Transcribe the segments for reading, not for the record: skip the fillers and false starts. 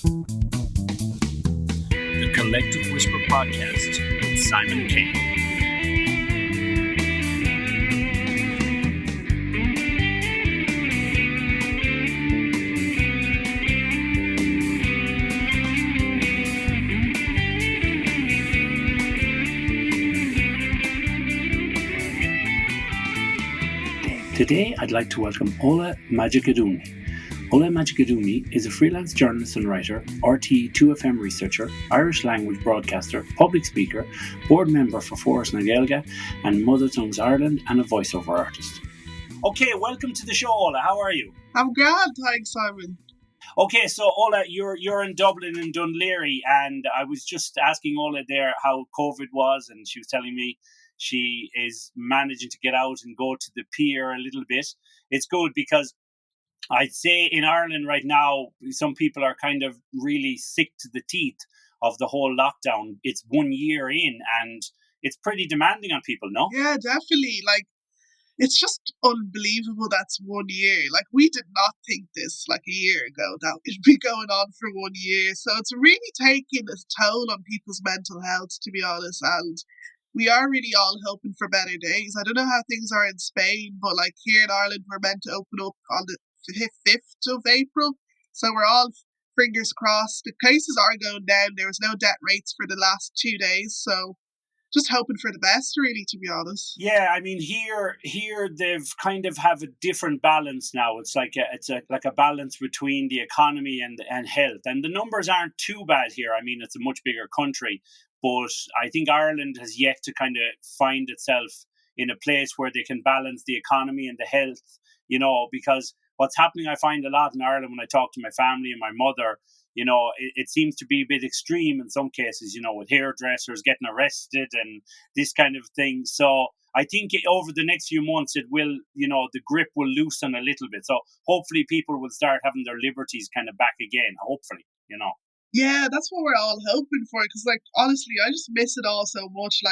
The Collective Whisper podcast with Simon Kane. Today, I'd like to welcome Ola Majekodunmi. Ola Majekodunmi is a freelance journalist and writer, RTÉ FM researcher, Irish language broadcaster, public speaker, board member for Foras na Gaeilge and Mother Tongues Ireland, and a voiceover artist. Okay, welcome to the show, Ola. How are you? I'm glad, thanks, Simon. Okay, so Ola, you're in Dublin and Dunleary, and I was just asking Ola there how COVID was, and she was telling me she is managing to get out and go to the pier a little bit. It's good because I'd say in Ireland right now, some people are kind of really sick to the teeth of the whole lockdown. It's 1 year in and it's pretty demanding on people, no? Yeah, definitely. It's just unbelievable that's 1 year. We did not think this a year ago that it'd be going on for 1 year. So it's really taking a toll on people's mental health, to be honest. And we are really all hoping for better days. I don't know how things are in Spain, but here in Ireland, we're meant to open up on the 5th of April. So we're all fingers crossed. The cases are going down. There was no death rates for the last 2 days. So just hoping for the best, really, to be honest. Yeah, I mean, here they've kind of have a different balance now. It's like a balance between the economy and health. And the numbers aren't too bad here. I mean, it's a much bigger country. But I think Ireland has yet to kind of find itself in a place where they can balance the economy and the health, because what's happening, I find a lot in Ireland when I talk to my family and my mother, it seems to be a bit extreme in some cases, with hairdressers getting arrested and this kind of thing. So I think over the next few months, it will, the grip will loosen a little bit. So hopefully people will start having their liberties kind of back again, hopefully. Yeah, that's what we're all hoping for. Because, honestly, I just miss it all so much.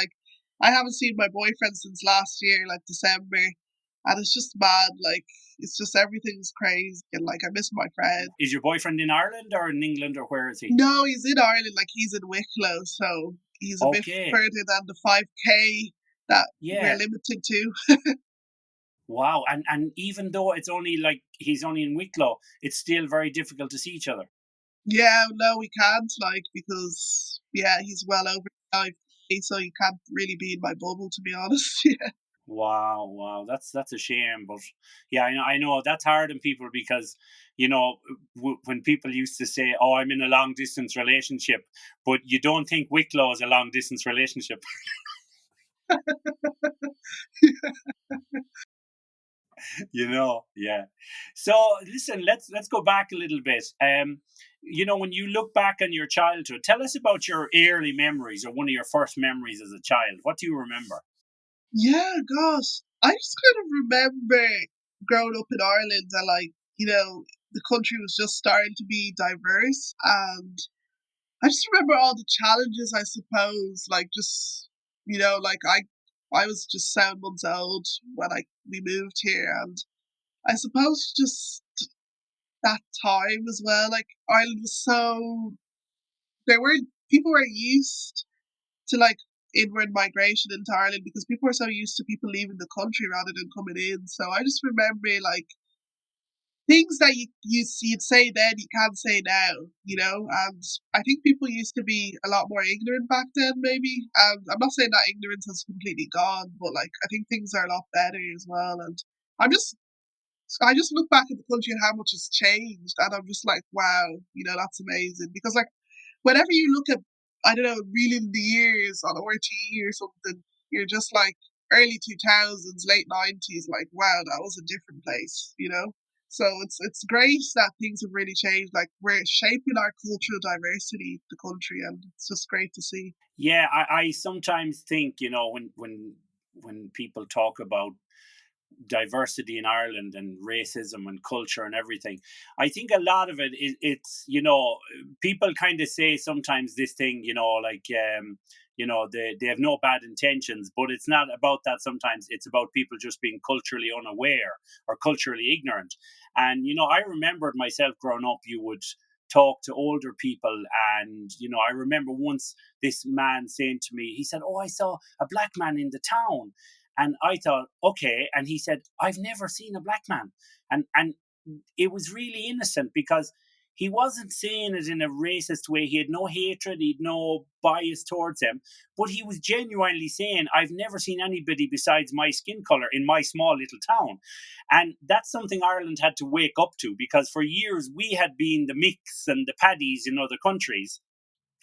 I haven't seen my boyfriend since last year, December. And it's just mad. It's just everything's crazy. And, I miss my friend. Is your boyfriend in Ireland or in England, or where is he? No, he's in Ireland. He's in Wicklow. So he's a bit further than the 5K that we're limited to. Wow. And even though it's only he's only in Wicklow, it's still very difficult to see each other. Yeah, no, we can't, because, he's well over 5K, so you can't really be in my bubble, to be honest. Yeah. Wow, that's a shame, but yeah, I know that's hard on people because when people used to say, "Oh, I'm in a long distance relationship," but you don't think Wicklow is a long distance relationship. Yeah. So listen, let's go back a little bit. When you look back on your childhood, tell us about your early memories or one of your first memories as a child. What do you remember? Yeah, gosh. I just kind of remember growing up in Ireland and the country was just starting to be diverse, and I just remember all the challenges, I suppose, I was just 7 months old when we moved here, and I suppose just that time as well, Ireland was people were used to inward migration into Ireland because people were so used to people leaving the country rather than coming in. So I just remember things that you'd say then you can't say now, and I think people used to be a lot more ignorant back then, maybe. And I'm not saying that ignorance has completely gone, but I think things are a lot better as well. And I just look back at the country and how much has changed, and I'm just wow, that's amazing. Because whenever you look at, I don't know, reeling the years on RTÉ or something, you're just early 2000s, late 90s, wow, that was a different place, So it's great that things have really changed. We're shaping our cultural diversity, the country, and it's just great to see. Yeah, I sometimes think, when people talk about diversity in Ireland and racism and culture and everything, I think a lot of it's people kind of say sometimes this thing, they have no bad intentions, but it's not about that. Sometimes it's about people just being culturally unaware or culturally ignorant. And I remembered myself growing up, you would talk to older people. And, I remember once this man saying to me, he said, "Oh, I saw a black man in the town." And I thought, okay. And he said, "I've never seen a black man." And it was really innocent, because he wasn't saying it in a racist way. He had no hatred, he had no bias towards him, but he was genuinely saying, "I've never seen anybody besides my skin color in my small little town." And that's something Ireland had to wake up to, because for years we had been the mix and the paddies in other countries.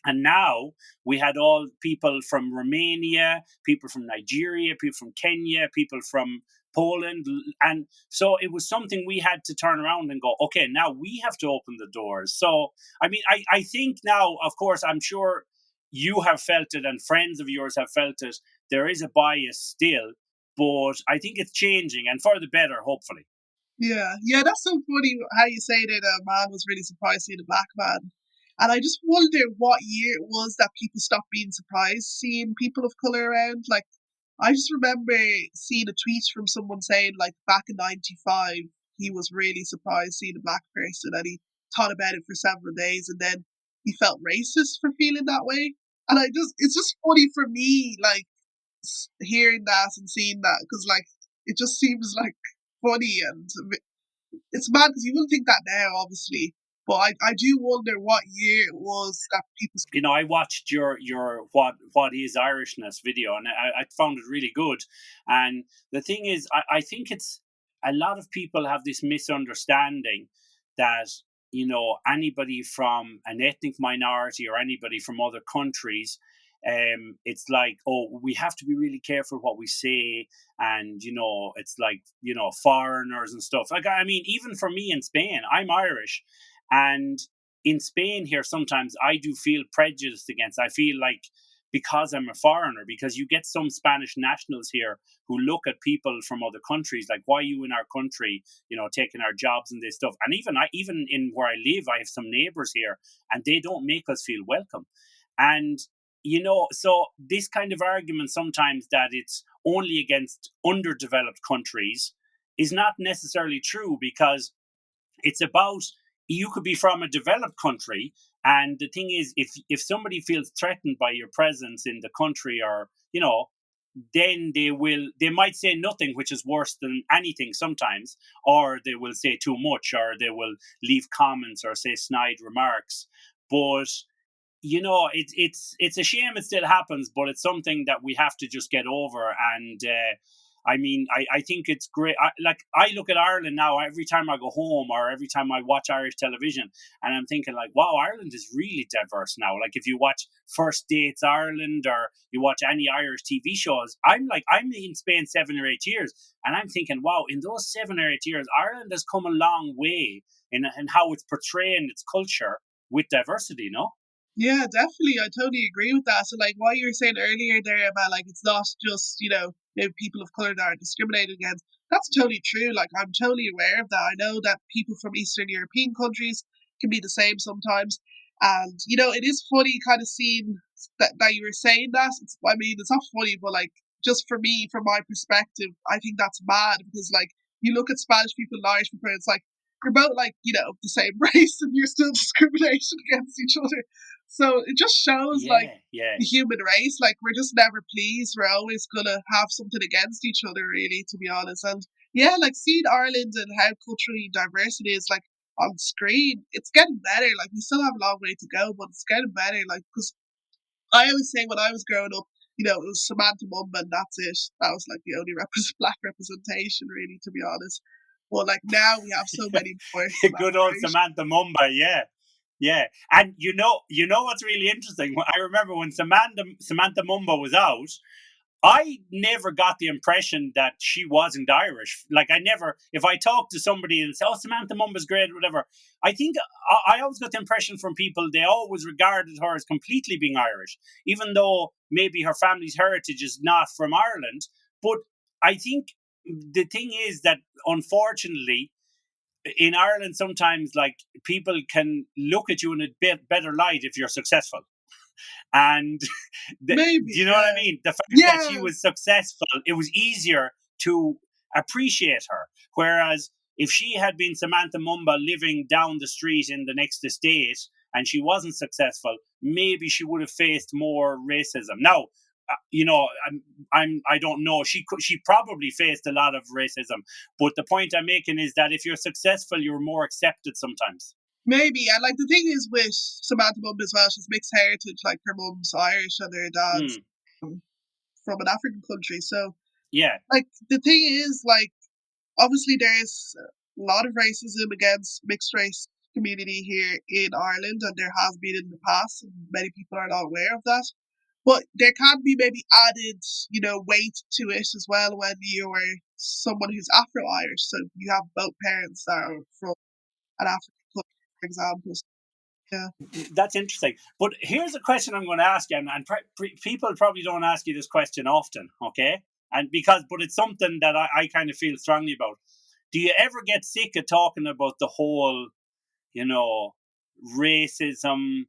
And now we had all people from Romania, people from Nigeria, people from Kenya, people from Poland. And so it was something we had to turn around and go, okay, now we have to open the doors. So, I mean, I think now, of course, I'm sure you have felt it and friends of yours have felt it. There is a bias still, but I think it's changing, and for the better, hopefully. Yeah, that's so funny how you say that a man was really surprised seeing a black man. And I just wonder what year it was that people stopped being surprised seeing people of colour around. Like, I just remember seeing a tweet from someone saying, like, back in '95, he was really surprised seeing a black person, and he thought about it for several days, and then he felt racist for feeling that way. And it's just funny for me, like, hearing that and seeing that, because, like, it just seems like funny, and it's mad because you wouldn't think that now, obviously. But I do wonder what year it was that people. I watched your what is Irishness video, and I found it really good. And the thing is, I think it's a lot of people have this misunderstanding that anybody from an ethnic minority or anybody from other countries, it's like, oh, we have to be really careful what we say. And it's like, foreigners and stuff. Like, I mean, even for me in Spain, I'm Irish, and in Spain here, sometimes I do feel prejudiced against. I feel like, because I'm a foreigner, because you get some Spanish nationals here who look at people from other countries like, "Why are you in our country, taking our jobs and this stuff?" And even in where I live, I have some neighbors here, and they don't make us feel welcome. And so this kind of argument sometimes that it's only against underdeveloped countries is not necessarily true, because it's about, you could be from a developed country, and the thing is, if somebody feels threatened by your presence in the country, or then they might say nothing, which is worse than anything sometimes, or they will say too much, or they will leave comments or say snide remarks. But it's a shame it still happens, but it's something that we have to just get over. And I mean, I think it's great. I look at Ireland now every time I go home, or every time I watch Irish television, and I'm thinking, like, wow, Ireland is really diverse now. Like, if you watch First Dates Ireland, or you watch any Irish TV shows, I'm in Spain 7 or 8 years, and I'm thinking, wow, in those 7 or 8 years, Ireland has come a long way in how it's portraying its culture with diversity, no? Yeah, definitely. I totally agree with that. So, like, what you were saying earlier there about, like, it's not just, maybe people of colour that are discriminated against. That's totally true. Like, I'm totally aware of that. I know that people from Eastern European countries can be the same sometimes. And, it is funny kind of seeing that you were saying that. I mean, it's not funny, but, like, just for me, from my perspective, I think that's mad because, like, you look at Spanish people and Irish people, it's like, you're both, like, the same race, and you're still discrimination against each other. So it just shows, like, Yeah, yeah. the human race. Like, we're just never pleased. We're always gonna have something against each other, really, to be honest. And yeah, like, seeing Ireland and how culturally diverse it is, like, on screen, it's getting better. Like, we still have a long way to go, but it's getting better. Like, because I always say when I was growing up, it was Samantha Mumba and that's it. That was, like, the only black representation, really, to be honest. But, like, now we have so many more, so that's Good old great. Samantha Mumba, yeah. Yeah. And what's really interesting? I remember when Samantha Mumba was out, I never got the impression that she wasn't Irish. Like, I never, if I talked to somebody and say, "Oh, Samantha Mumba's great," or whatever, I think I always got the impression from people, they always regarded her as completely being Irish, even though maybe her family's heritage is not from Ireland. But I think the thing is that, unfortunately, in Ireland, sometimes, like, people can look at you in a bit better light if you're successful. And do Maybe, you know what I yeah. mean? The fact that Yeah, she was successful, it was easier to appreciate her. Whereas if she had been Samantha Mumba living down the street in the next estate and she wasn't successful, maybe she would have faced more racism. Now, I don't know. She probably faced a lot of racism, but the point I'm making is that if you're successful, you're more accepted sometimes. Maybe, and like the thing is with Samantha Mumba as well, she's mixed heritage. Like her mum's Irish and her dad's from an African country. So yeah, like the thing is, like obviously there's a lot of racism against mixed race community here in Ireland, and there has been in the past, and many people are not aware of that. But there can be maybe added, weight to it as well when you're someone who's Afra-Irish. So you have both parents that are from an African country, for example. Yeah. That's interesting. But here's a question I'm going to ask you, and people probably don't ask you this question often, okay? But it's something that I kind of feel strongly about. Do you ever get sick of talking about the whole, racism,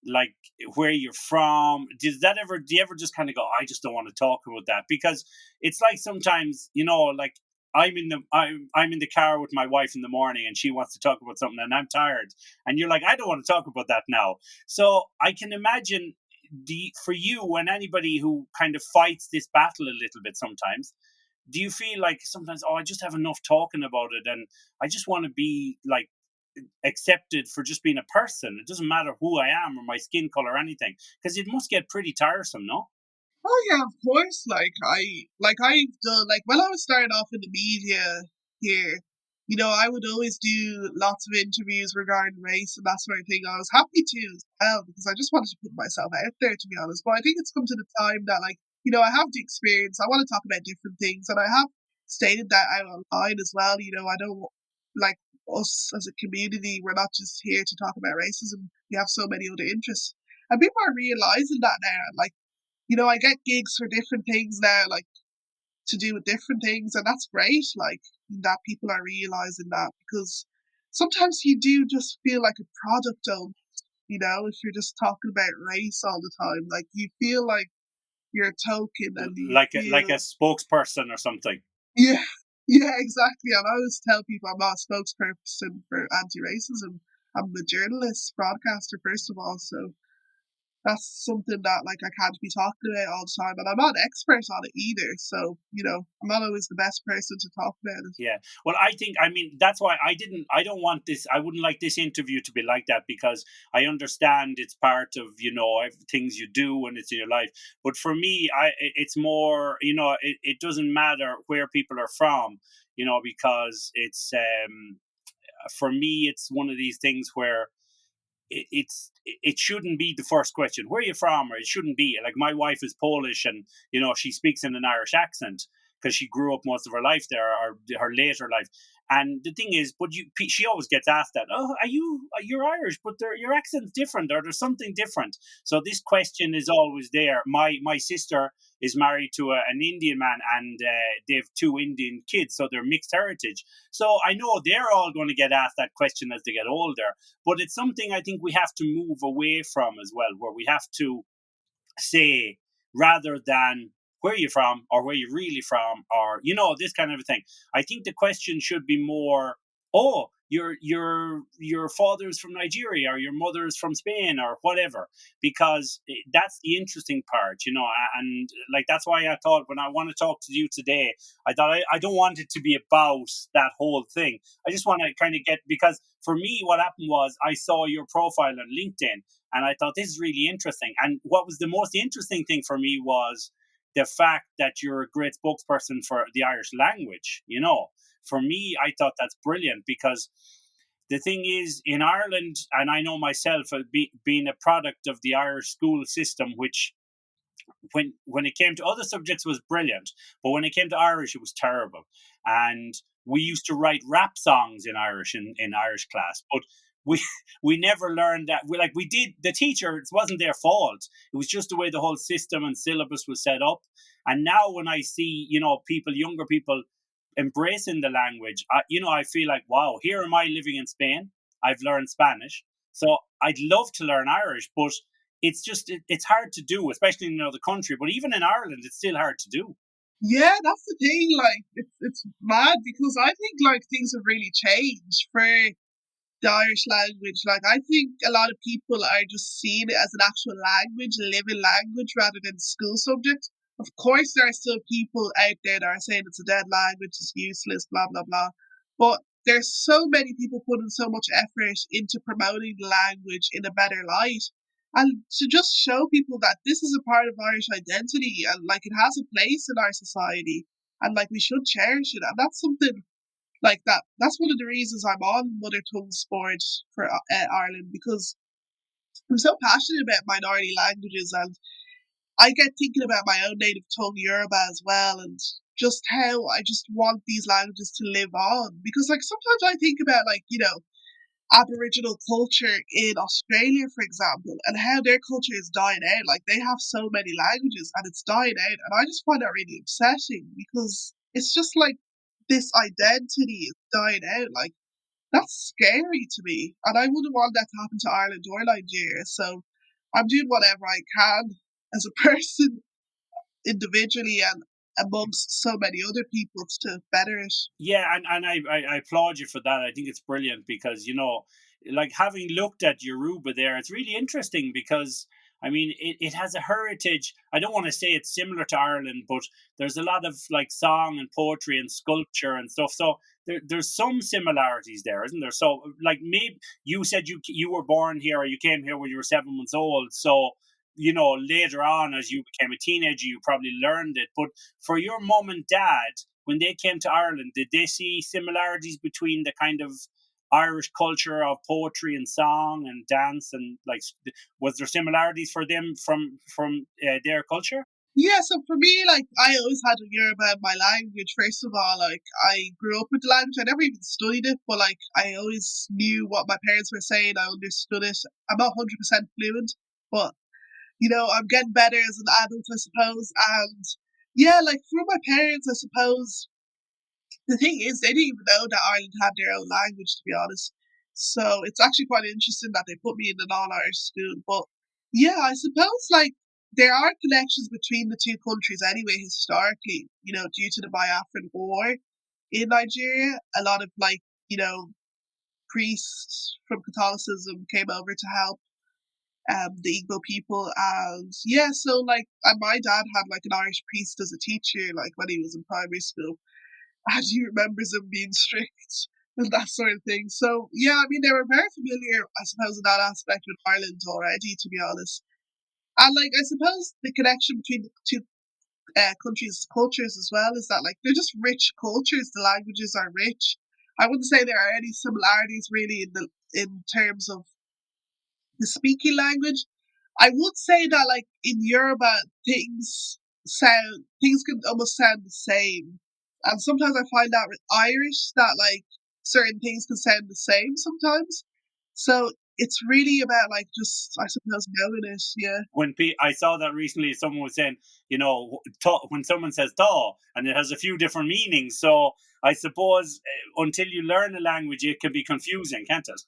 like where you're from? Do you ever just kind of go, I just don't want to talk about that? Because it's like sometimes, like I'm in the car with my wife in the morning and she wants to talk about something and I'm tired, and you're like, I don't want to talk about that now. So I can imagine for you and anybody who kind of fights this battle a little bit sometimes, do you feel like sometimes, I just have enough talking about it and I just want to be like accepted for just being a person? It doesn't matter who I am or my skin color or anything, because it must get pretty tiresome, no? Oh yeah, of course. I've done, like when I was starting off in the media here, I would always do lots of interviews regarding race and that sort of thing. I was happy to as well because I just wanted to put myself out there, to be honest. But I think it's come to the time that I have the experience. I want to talk about different things, and I have stated that out online as well. I don't like us as a community. We're not just here to talk about racism. We have so many other interests, and people are realizing that now. Like, I get gigs for different things now, like to do with different things, and that's great. Like that people are realizing that, because sometimes you do just feel like a product of, if you're just talking about race all the time, like you feel like you're a token, and you Like a feel, spokesperson or something. yeah, yeah, exactly. And I always tell people I'm not a spokesperson for anti-racism. I'm a journalist, broadcaster, first of all. So that's something that I can't be talking about all the time, and I'm not an expert on it either. So I'm not always the best person to talk about it. Yeah. Well, I mean, that's why I don't want this, I wouldn't like this interview to be like that, because I understand it's part of, things you do and it's in your life. But for me, it's more, it doesn't matter where people are from, because it's, for me, it's one of these things where it shouldn't be the first question, where are you from? Or it shouldn't be like, my wife is Polish and she speaks in an Irish accent because she grew up most of her life there, or her later life. And the thing is, but she always gets asked that, oh, you're Irish, but your accent's different, or there's something different. So this question is always there. My sister is married to an Indian man, and they have two Indian kids, so they're mixed heritage. So I know they're all going to get asked that question as they get older, but it's something I think we have to move away from as well, where we have to say, rather than where you're from or where you're really from, or this kind of a thing. I think the question should be more, oh, your father's from Nigeria, or your mother's from Spain, or whatever, because that's the interesting part, and like that's why I thought, when I want to talk to you today, I thought I don't want it to be about that whole thing. I just want to kind of get, because for me what happened was, I saw your profile on LinkedIn and I thought, this is really interesting. And what was the most interesting thing for me was the fact that you're a great spokesperson for the Irish language. For me, I thought that's brilliant, because the thing is, in Ireland, and I know myself, being a product of the Irish school system, which when it came to other subjects was brilliant, but when it came to Irish, it was terrible. And we used to write rap songs in Irish in Irish class, but we we never learned that. We did, the teacher, it wasn't their fault. It was just the way the whole system and syllabus was set up. And now when I see younger people embracing the language, I feel like, wow, here am I living in Spain. I've learned Spanish, so I'd love to learn Irish, but it's just it's hard to do, especially in another country. But even in Ireland, it's still hard to do. Yeah, that's the thing. Like, it's mad because I think like things have really changed for the Irish language. Like, I think a lot of people are just seeing it as an actual language, a living language, rather than school subject. Of course, there are still people out there that are saying it's a dead language, it's useless, blah blah blah. But there's so many people putting so much effort into promoting the language in a better light, and to just show people that this is a part of Irish identity and like it has a place in our society, and like we should cherish it. And that's something like that. That's one of the reasons I'm on Mother Tongue Sport for Ireland, because I'm so passionate about minority languages, and I get thinking about my own native tongue, Yoruba, as well, and just how I just want these languages to live on. Because like sometimes I think about like Aboriginal culture in Australia, for example, and how their culture is dying out. Like they have so many languages and it's dying out, and I just find that really upsetting because it's just like this identity is dying out. Like that's scary to me, and I wouldn't want that to happen to Ireland or Nigeria. So I'm doing whatever I can as a person, individually and amongst so many other people, to better it. Yeah, and I applaud you for that. I think it's brilliant because, like having looked at Yoruba there, it's really interesting because I mean it has a heritage. I don't want to say it's similar to Ireland, but there's a lot of like song and poetry and sculpture and stuff. So there's some similarities there, isn't there? So like maybe you said you were born here or you came here when you were 7 months old. So later on as you became a teenager, you probably learned it. But for your mom and dad, when they came to Ireland, did they see similarities between the kind of Irish culture of poetry and song and dance and like was there similarities for them from their culture? Yeah, so for me, like I always had a Yoruba in my language. First of all, like I grew up with the language. I never even studied it, but like I always knew what my parents were saying. I understood it. I'm not 100% fluent, but I'm getting better as an adult, I suppose. And yeah, like for my parents, I suppose the thing is they didn't even know that Ireland had their own language, to be honest. So it's actually quite interesting that they put me in the non-Irish school. But yeah, I suppose like there are connections between the two countries anyway, historically, due to the Biafran War in Nigeria. A lot of like, priests from Catholicism came over to help the Igbo people. And yeah, so like, and my dad had like an Irish priest as a teacher, like when he was in primary school, and he remembers him being strict and that sort of thing. So yeah, I mean, they were very familiar, I suppose, in that aspect with Ireland already, to be honest. And like, I suppose the connection between the two countries' cultures as well is that like they're just rich cultures. The languages are rich. I wouldn't say there are any similarities really in terms of the speaking language. I would say that like in Yoruba things can almost sound the same. And sometimes I find that with Irish that like certain things can sound the same sometimes. So it's really about like just I suppose knowing it, yeah. I saw that recently, someone was saying, when someone says "ta," and it has a few different meanings. So I suppose until you learn a language, it can be confusing, can't it?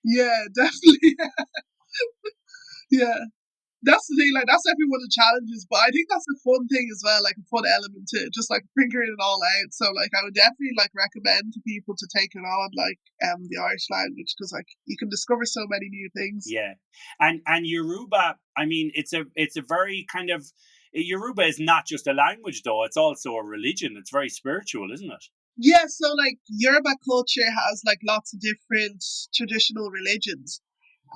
Yeah, definitely. Yeah. That's the thing, like that's definitely one of the challenges, but I think that's a fun thing as well, like a fun element to it, just like figuring it all out. So like I would definitely like recommend to people to take it on like the Irish language, because like you can discover so many new things. Yeah, and Yoruba. I mean, it's a very kind of Yoruba is not just a language though; it's also a religion. It's very spiritual, isn't it? Yeah, so like Yoruba culture has like lots of different traditional religions.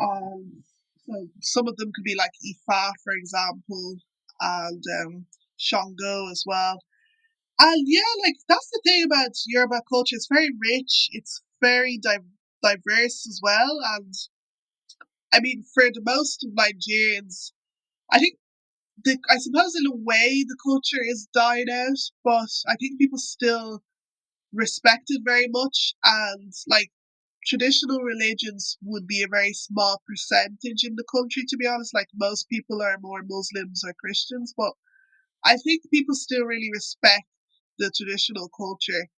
Um, so some of them could be like Ifa, for example, and Shango as well. And yeah, like that's the thing about Yoruba culture. It's very rich. It's very diverse as well. And I mean, for the most of Nigerians, I think I suppose in a way the culture is dying out, but I think people still respect it very much. And like traditional religions would be a very small percentage in the country, to be honest. Like most people are more Muslims or Christians, but I think people still really respect the traditional culture.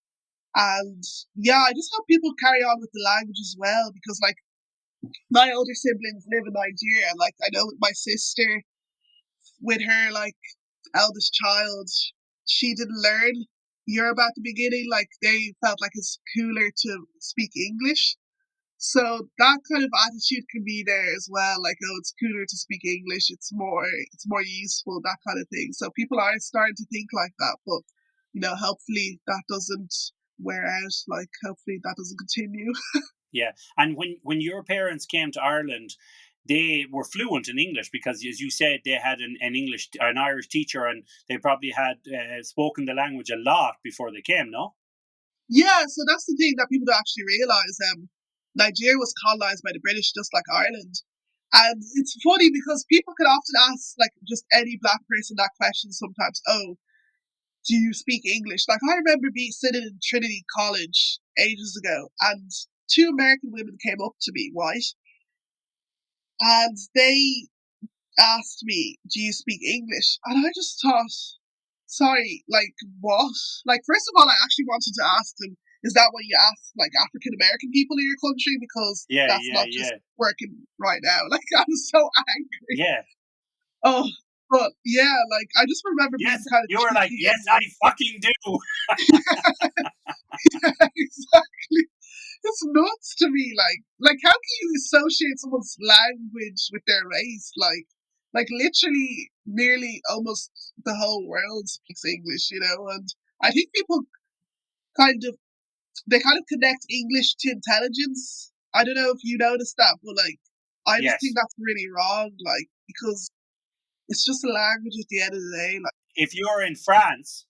And yeah, I just hope people carry on with the language as well, because like my older siblings live in Nigeria. Like I know with my sister, with her like eldest child, she didn't learn Yoruba at the beginning. Like they felt like it's cooler to speak English. So that kind of attitude can be there as well. Like, oh, it's cooler to speak English. It's more useful, that kind of thing. So people are starting to think like that. But, hopefully that doesn't wear out. Like, hopefully that doesn't continue. Yeah. And when your parents came to Ireland, they were fluent in English because, as you said, they had an Irish teacher, and they probably had spoken the language a lot before they came. No. Yeah, so that's the thing that people don't actually realise. Nigeria was colonised by the British just like Ireland. And it's funny because people can often ask, like, just any black person that question sometimes, oh, do you speak English? Like, I remember sitting in Trinity College ages ago, and two American women came up to me, right? And they asked me, do you speak English? And I just thought, sorry, like, what? Like, first of all, I actually wanted to ask them, is that what you ask, like, African American people in your country? Because Yeah, that's yeah, not just yeah, working right now. Like, I was so angry. yeah. Oh, but yeah, like, I just remember being Yes, kind of you were like, cheeky yes, I anyway. fucking do. Exactly. It's nuts to me. Like, how can you associate someone's language with their race? Like literally, nearly almost the whole world speaks English, And I think people kind of they kind of connect English to intelligence. I don't know if you noticed that, but like, I just think Yes. that's really wrong. Like, because it's just a language at the end of the day. Like, If you're in France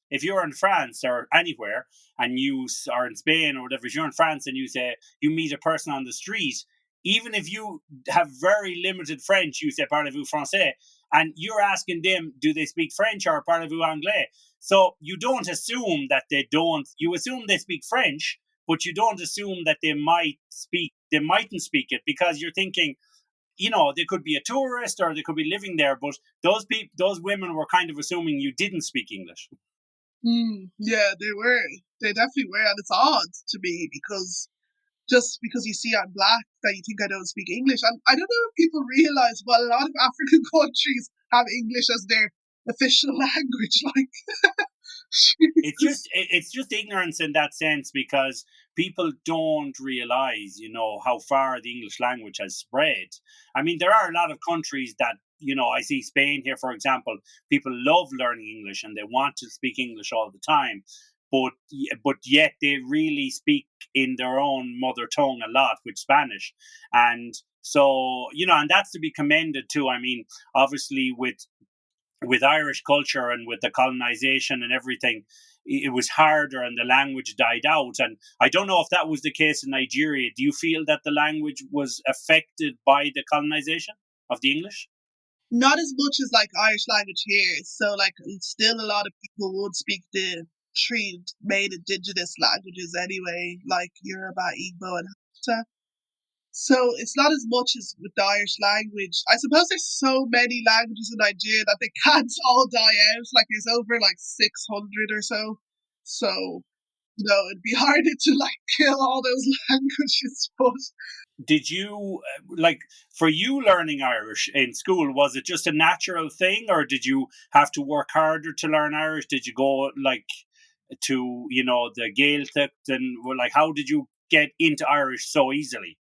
or anywhere, and you are in Spain or whatever, if you're in France and you meet a person on the street, even if you have very limited French, you say parlez-vous français, and you're asking them, do they speak French or parlez-vous anglais? So you don't assume that they don't. You assume they speak French, but you don't assume that they mightn't speak it, because you're thinking, they could be a tourist or they could be living there, but those women were kind of assuming you didn't speak English. yeah, they were. They definitely were, and it's odd to me because just because you see I'm black that you think I don't speak English. And I don't know if people realize, but a lot of African countries have English as their official language. Like, Jesus. It's just ignorance in that sense, because people don't realize, how far the English language has spread. I mean, there are a lot of countries that, I see Spain here, for example. People love learning English and they want to speak English all the time, but yet they really speak in their own mother tongue a lot, with Spanish. And so, and that's to be commended too. I mean, obviously, with Irish culture and with the colonization and everything, it was harder and the language died out. And I don't know if that was the case in Nigeria. Do you feel that the language was affected by the colonization of the English? Not as much as like Irish language here. So like still a lot of people would speak the three main indigenous languages anyway, like Yoruba, Igbo, and Hausa. So it's not as much as with the Irish language. I suppose there's so many languages in Nigeria that they can't all die out. Like there's over like 600 or so. So it'd be harder to like kill all those languages. But Did you like, for you learning Irish in school, was it just a natural thing, or did you have to work harder to learn Irish? Did you go like to the Gaeltachta, and like, how did you get into Irish so easily?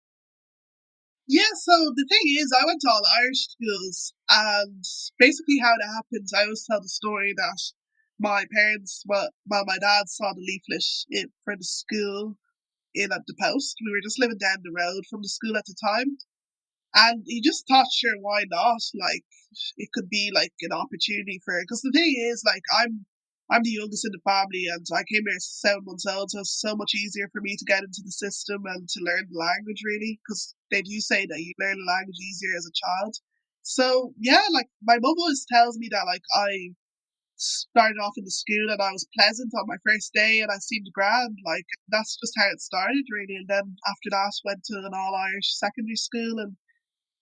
yeah, so the thing is, I went to all Irish schools, and basically how it happened, I always tell the story that my parents, well, my dad saw the leaflet for the school in at the post. We were just living down the road from the school at the time, and he just thought, sure, why not? Like, it could be like an opportunity for it. Because the thing is, like, I'm the youngest in the family, and I came here 7 months old, so it's so much easier for me to get into the system and to learn the language, really, because they do say that you learn the language easier as a child. So yeah, like my mum always tells me that like I started off in the school and I was pleasant on my first day and I seemed grand. Like that's just how it started, really. And then after that, went to an all Irish secondary school, and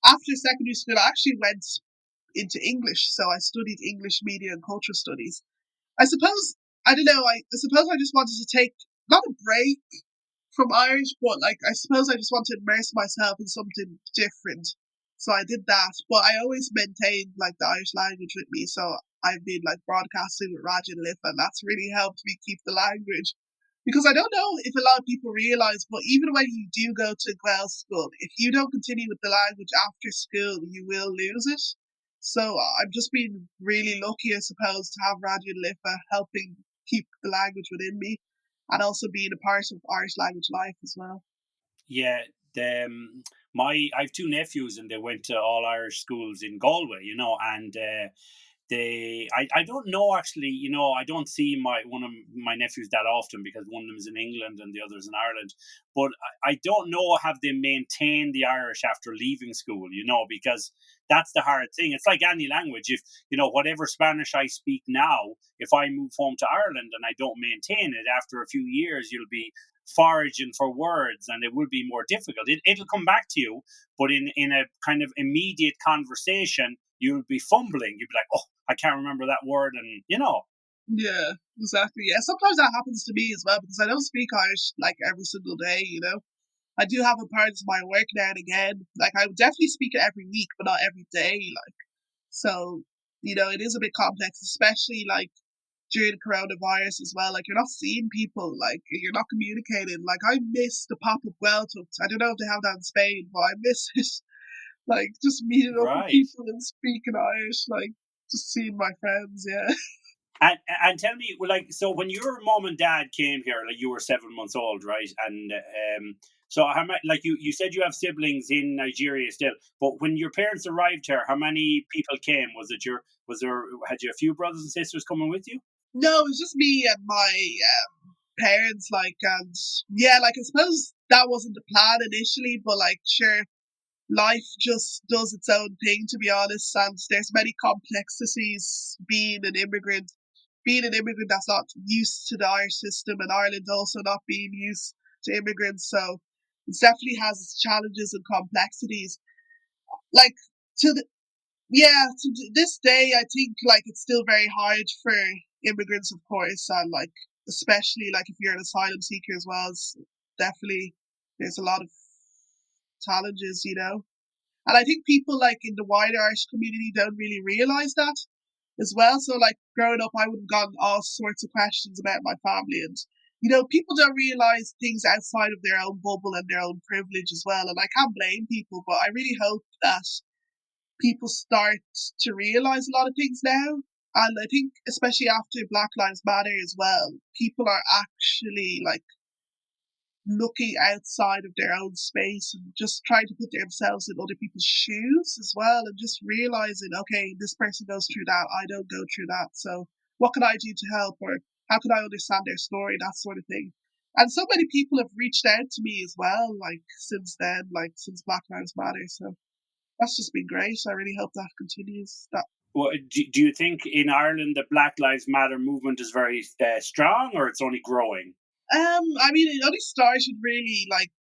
after secondary school, I actually went into English. So I studied English media and culture studies. I suppose, I don't know, I suppose I just wanted to take, not a break from Irish, but like, I suppose I just want to immerse myself in something different. So I did that, but I always maintained like the Irish language with me. So I've been like broadcasting with Raj and Lif, and that's really helped me keep the language. Because I don't know if a lot of people realise, but even when you do go to Gael school, if you don't continue with the language after school, you will lose it. So I've just been really lucky, I suppose, to have Raj and Lifa helping keep the language within me, and also being a part of Irish language life as well. Yeah, the I have two nephews, and they went to all Irish schools in Galway, and I don't know actually, I don't see one of my nephews that often, because one of them is in England and the other is in Ireland. But I don't know, have they maintained the Irish after leaving school, because that's the hard thing. It's like any language. If, whatever Spanish I speak now, if I move home to Ireland and I don't maintain it, after a few years, you'll be foraging for words, and it will be more difficult. It'll come back to you, but in a kind of immediate conversation, you'll be fumbling. You'll be like, oh, I can't remember that word, and Yeah, exactly. Yeah, sometimes that happens to me as well, because I don't speak Irish like every single day. I do have a part of my work now and again. Like, I would definitely speak it every week, but not every day. Like, so it is a bit complex, especially like during coronavirus as well. Like, you're not seeing people, like you're not communicating. Like, I miss the pop of Gaeltacht. I don't know if they have that in Spain, but I miss it. Like, just meeting up with right. people and speaking Irish, like just seeing my friends. Yeah. And tell me, like, so when your mom and dad came here, like, you were 7 months old, right? And so how many, like, you said you have siblings in Nigeria still, but when your parents arrived here, how many people came? Had you a few brothers and sisters coming with you? No, it was just me and my parents, like, and yeah, like, I suppose that wasn't the plan initially, but like, sure, life just does its own thing, to be honest, and there's many complexities being an immigrant that's not used to the Irish system, and Ireland also not being used to immigrants. So it definitely has its challenges and complexities. Like, to the yeah, to this day, I think like it's still very hard for immigrants, of course, and like especially like if you're an asylum seeker as well. It's definitely there's a lot of challenges. And I think people like in the wider Irish community don't really realize that as well. So like growing up, I would have gotten all sorts of questions about my family, and people don't realize things outside of their own bubble and their own privilege as well. And I can't blame people, but I really hope that people start to realize a lot of things now. And I think, especially after Black Lives Matter as well, people are actually like looking outside of their own space and just trying to put themselves in other people's shoes as well, and just realizing, okay, this person goes through that, I don't go through that. So what can I do to help, or how can I understand their story, that sort of thing. And so many people have reached out to me as well, like since then, like since Black Lives Matter. So that's just been great. I really hope that continues. That Well, do you think in Ireland the Black Lives Matter movement is very strong, or it's only growing? I mean, it only started really like,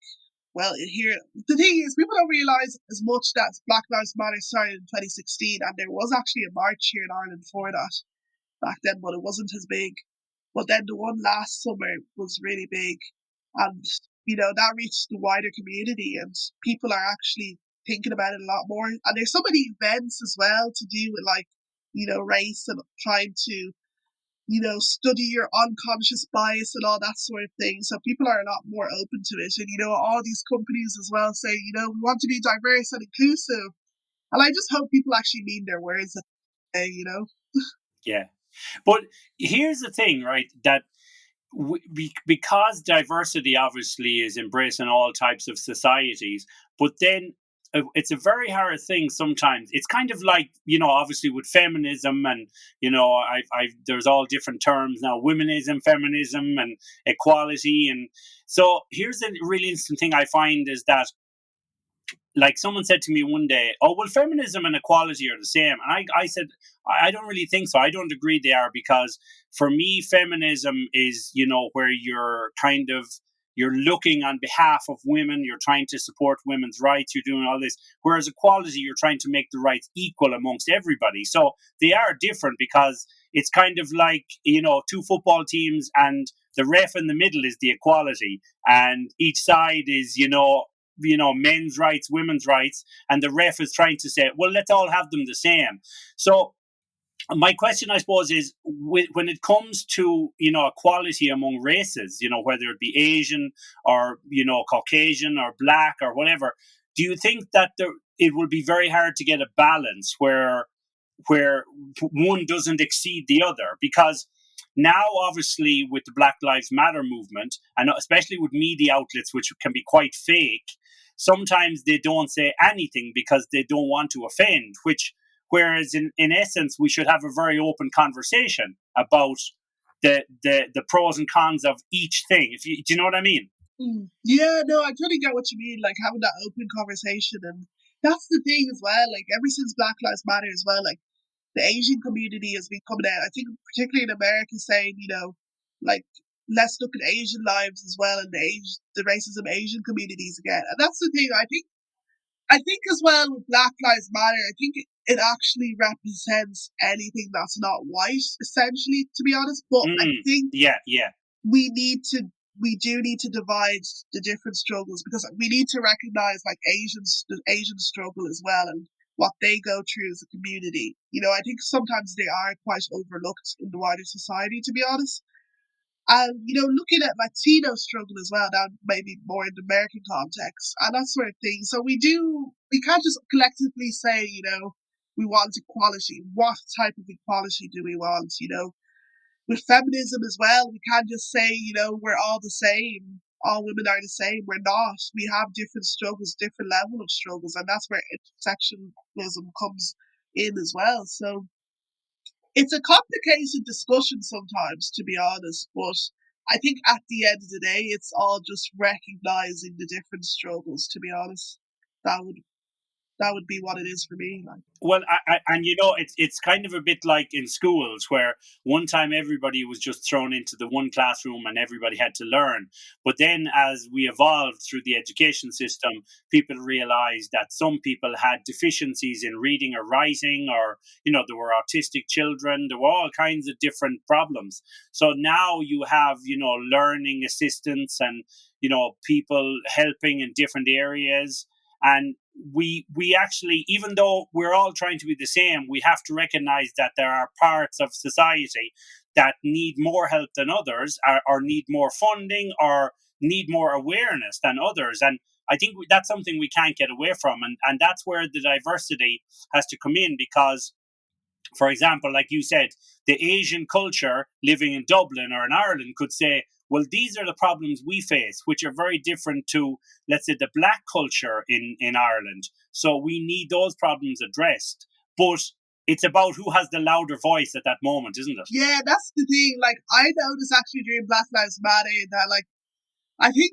well, here the thing is, people don't realize as much that Black Lives Matter started in 2016, and there was actually a march here in Ireland for that back then, but it wasn't as big. But then the one last summer was really big, and that reached the wider community, and people are actually thinking about it a lot more. And there's so many events as well to do with like race and trying to study your unconscious bias and all that sort of thing. So people are a lot more open to it. And, all these companies as well say, we want to be diverse and inclusive. And I just hope people actually mean their words, Yeah. But here's the thing, right? That because diversity obviously is embraced in all types of societies, but then it's a very hard thing sometimes. It's kind of like, obviously with feminism, and there's all different terms now: womenism, feminism, and equality. And so here's a really interesting thing I find is that, like, someone said to me one day, oh, well, feminism and equality are the same. And I said, I don't really think so. I don't agree they are, because for me, feminism is, where you're looking on behalf of women, you're trying to support women's rights, you're doing all this. Whereas equality, you're trying to make the rights equal amongst everybody. So they are different, because it's kind of like, two football teams, and the ref in the middle is the equality, and each side is, men's rights, women's rights, and the ref is trying to say, well, let's all have them the same. So my question, I suppose, is when it comes to equality among races, whether it be Asian or Caucasian or black or whatever, do you think that it will be very hard to get a balance where one doesn't exceed the other? Because now, obviously, with the Black Lives Matter movement, and especially with media outlets, which can be quite fake, sometimes they don't say anything because they don't want to offend, whereas in essence, we should have a very open conversation about the pros and cons of each thing. Do you know what I mean? Yeah, no, I totally get what you mean, like having that open conversation. And that's the thing as well, like ever since Black Lives Matter as well, like the Asian community has been coming out, I think particularly in America, saying, like, let's look at Asian lives as well, and the racism Asian communities again. And that's the thing, I think as well with Black Lives Matter, I think it actually represents anything that's not white, essentially, to be honest. But I think yeah we do need to divide the different struggles, because we need to recognize like the Asian struggle as well, and what they go through as a community. I think sometimes they are quite overlooked in the wider society, to be honest. And looking at Latino struggle as well, now maybe more in the American context and that sort of thing. So we can't just collectively say, we want equality. What type of equality do we want? With feminism as well, we can't just say, we're all the same. All women are the same. We're not. We have different struggles, different level of struggles, and that's where intersectionalism comes in as well. So it's a complicated discussion sometimes, to be honest, but I think at the end of the day, it's all just recognizing the different struggles, to be honest. That would be what it is for me. Like. Well, and it's kind of a bit like in schools where one time everybody was just thrown into the one classroom and everybody had to learn. But then as we evolved through the education system, people realized that some people had deficiencies in reading or writing, or, there were autistic children, there were all kinds of different problems. So now you have, learning assistants and, people helping in different areas. And we actually, even though we're all trying to be the same, we have to recognize that there are parts of society that need more help than others, or need more funding, or need more awareness than others. And I think that's something we can't get away from. And that's where the diversity has to come in, because, for example, like you said, the Asian culture living in Dublin or in Ireland could say, well, these are the problems we face, which are very different to, let's say, the black culture in Ireland. So we need those problems addressed. But it's about who has the louder voice at that moment, isn't it? Yeah, that's the thing. Like, I noticed actually during Black Lives Matter that, like, I think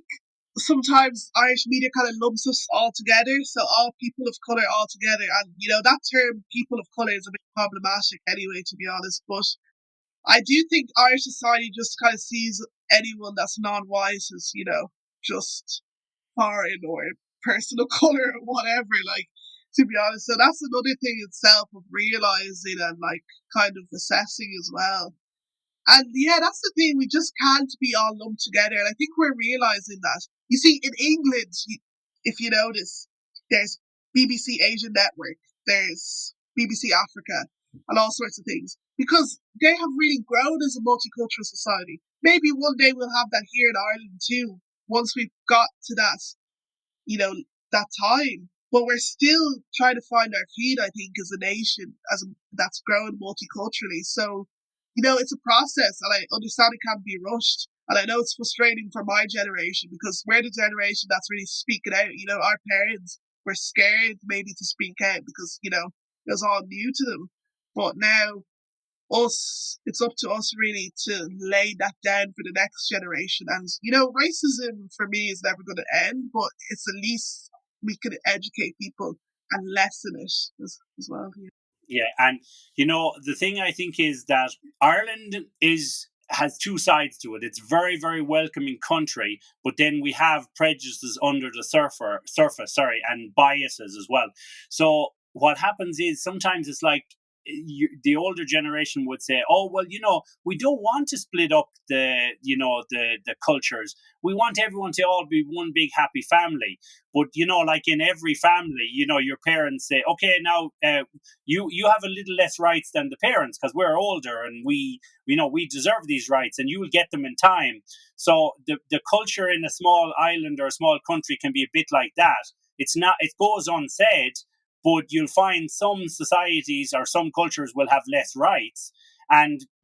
sometimes Irish media kind of lumps us all together, so all people of colour all together. And, that term, people of colour, is a bit problematic anyway, to be honest. But I do think Irish society just kind of sees anyone that's non-white as, just foreign or person of colour or whatever, like, to be honest. So that's another thing itself of realising and, like, kind of assessing as well. And yeah, that's the thing. We just can't be all lumped together. And I think we're realising that. You see, in England, if you notice, there's BBC Asian Network, there's BBC Africa, and all sorts of things. Because they have really grown as a multicultural society. Maybe one day we'll have that here in Ireland too, once we've got to that, that time. But we're still trying to find our feet, I think, as a nation, that's growing multiculturally. So, it's a process, and I understand it can't be rushed. And I know it's frustrating for my generation, because we're the generation that's really speaking out. Our parents were scared maybe to speak out because, it was all new to them. But now, it's up to us really to lay that down for the next generation. And, racism for me is never going to end, but it's at least we can educate people and lessen it as well. Yeah, and the thing I think is that Ireland has two sides to it. It's very, very welcoming country, but then we have prejudices under the surface, and biases as well. So what happens is sometimes it's like the older generation would say, oh, well, we don't want to split up the cultures. We want everyone to all be one big happy family. But, like in every family, your parents say, okay, now you have a little less rights than the parents because we're older and we deserve these rights and you will get them in time. So the culture in a small island or a small country can be a bit like that. It goes unsaid, but you'll find some societies or some cultures will have less rights.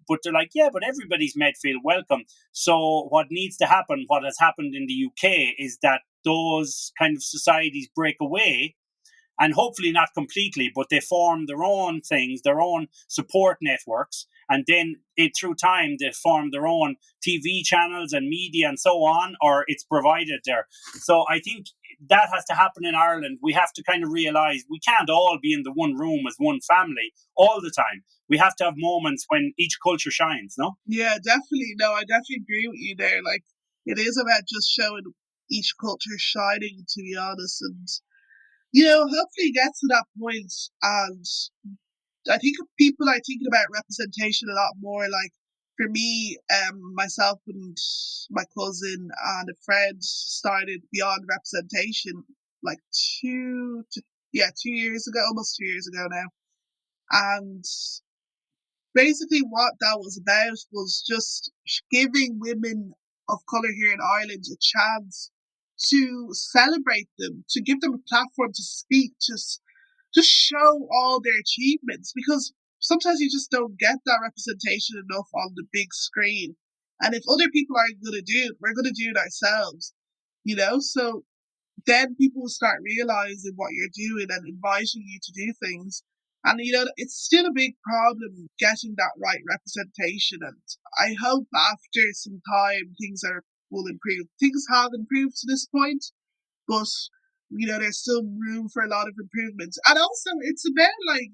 But they're like, yeah, but everybody's made feel welcome. So what needs to happen, what has happened in the UK, is that those kind of societies break away, and hopefully not completely, but they form their own things, their own support networks, and then through time they form their own TV channels and media and so on, or it's provided there. So I think that has to happen in Ireland. We have to kind of realise we can't all be in the one room as one family all the time. We have to have moments when each culture shines, no? Yeah, definitely. No, I definitely agree with you there. Like, it is about just showing each culture shining, to be honest, and hopefully get to that point. And I think people are thinking about representation a lot more. Like, for me, myself and my cousin and a friend started Beyond Representation like 2 years ago, almost 2 years ago now. And basically what that was about was just giving women of colour here in Ireland a chance to celebrate them, to give them a platform to speak, to show all their achievements, because sometimes you just don't get that representation enough on the big screen. And if other people aren't going to do it, we're going to do it ourselves, So then people will start realizing what you're doing and inviting you to do things. And it's still a big problem getting that right representation. And I hope after some time will improve. Things have improved to this point, but there's still room for a lot of improvements. And also, it's about like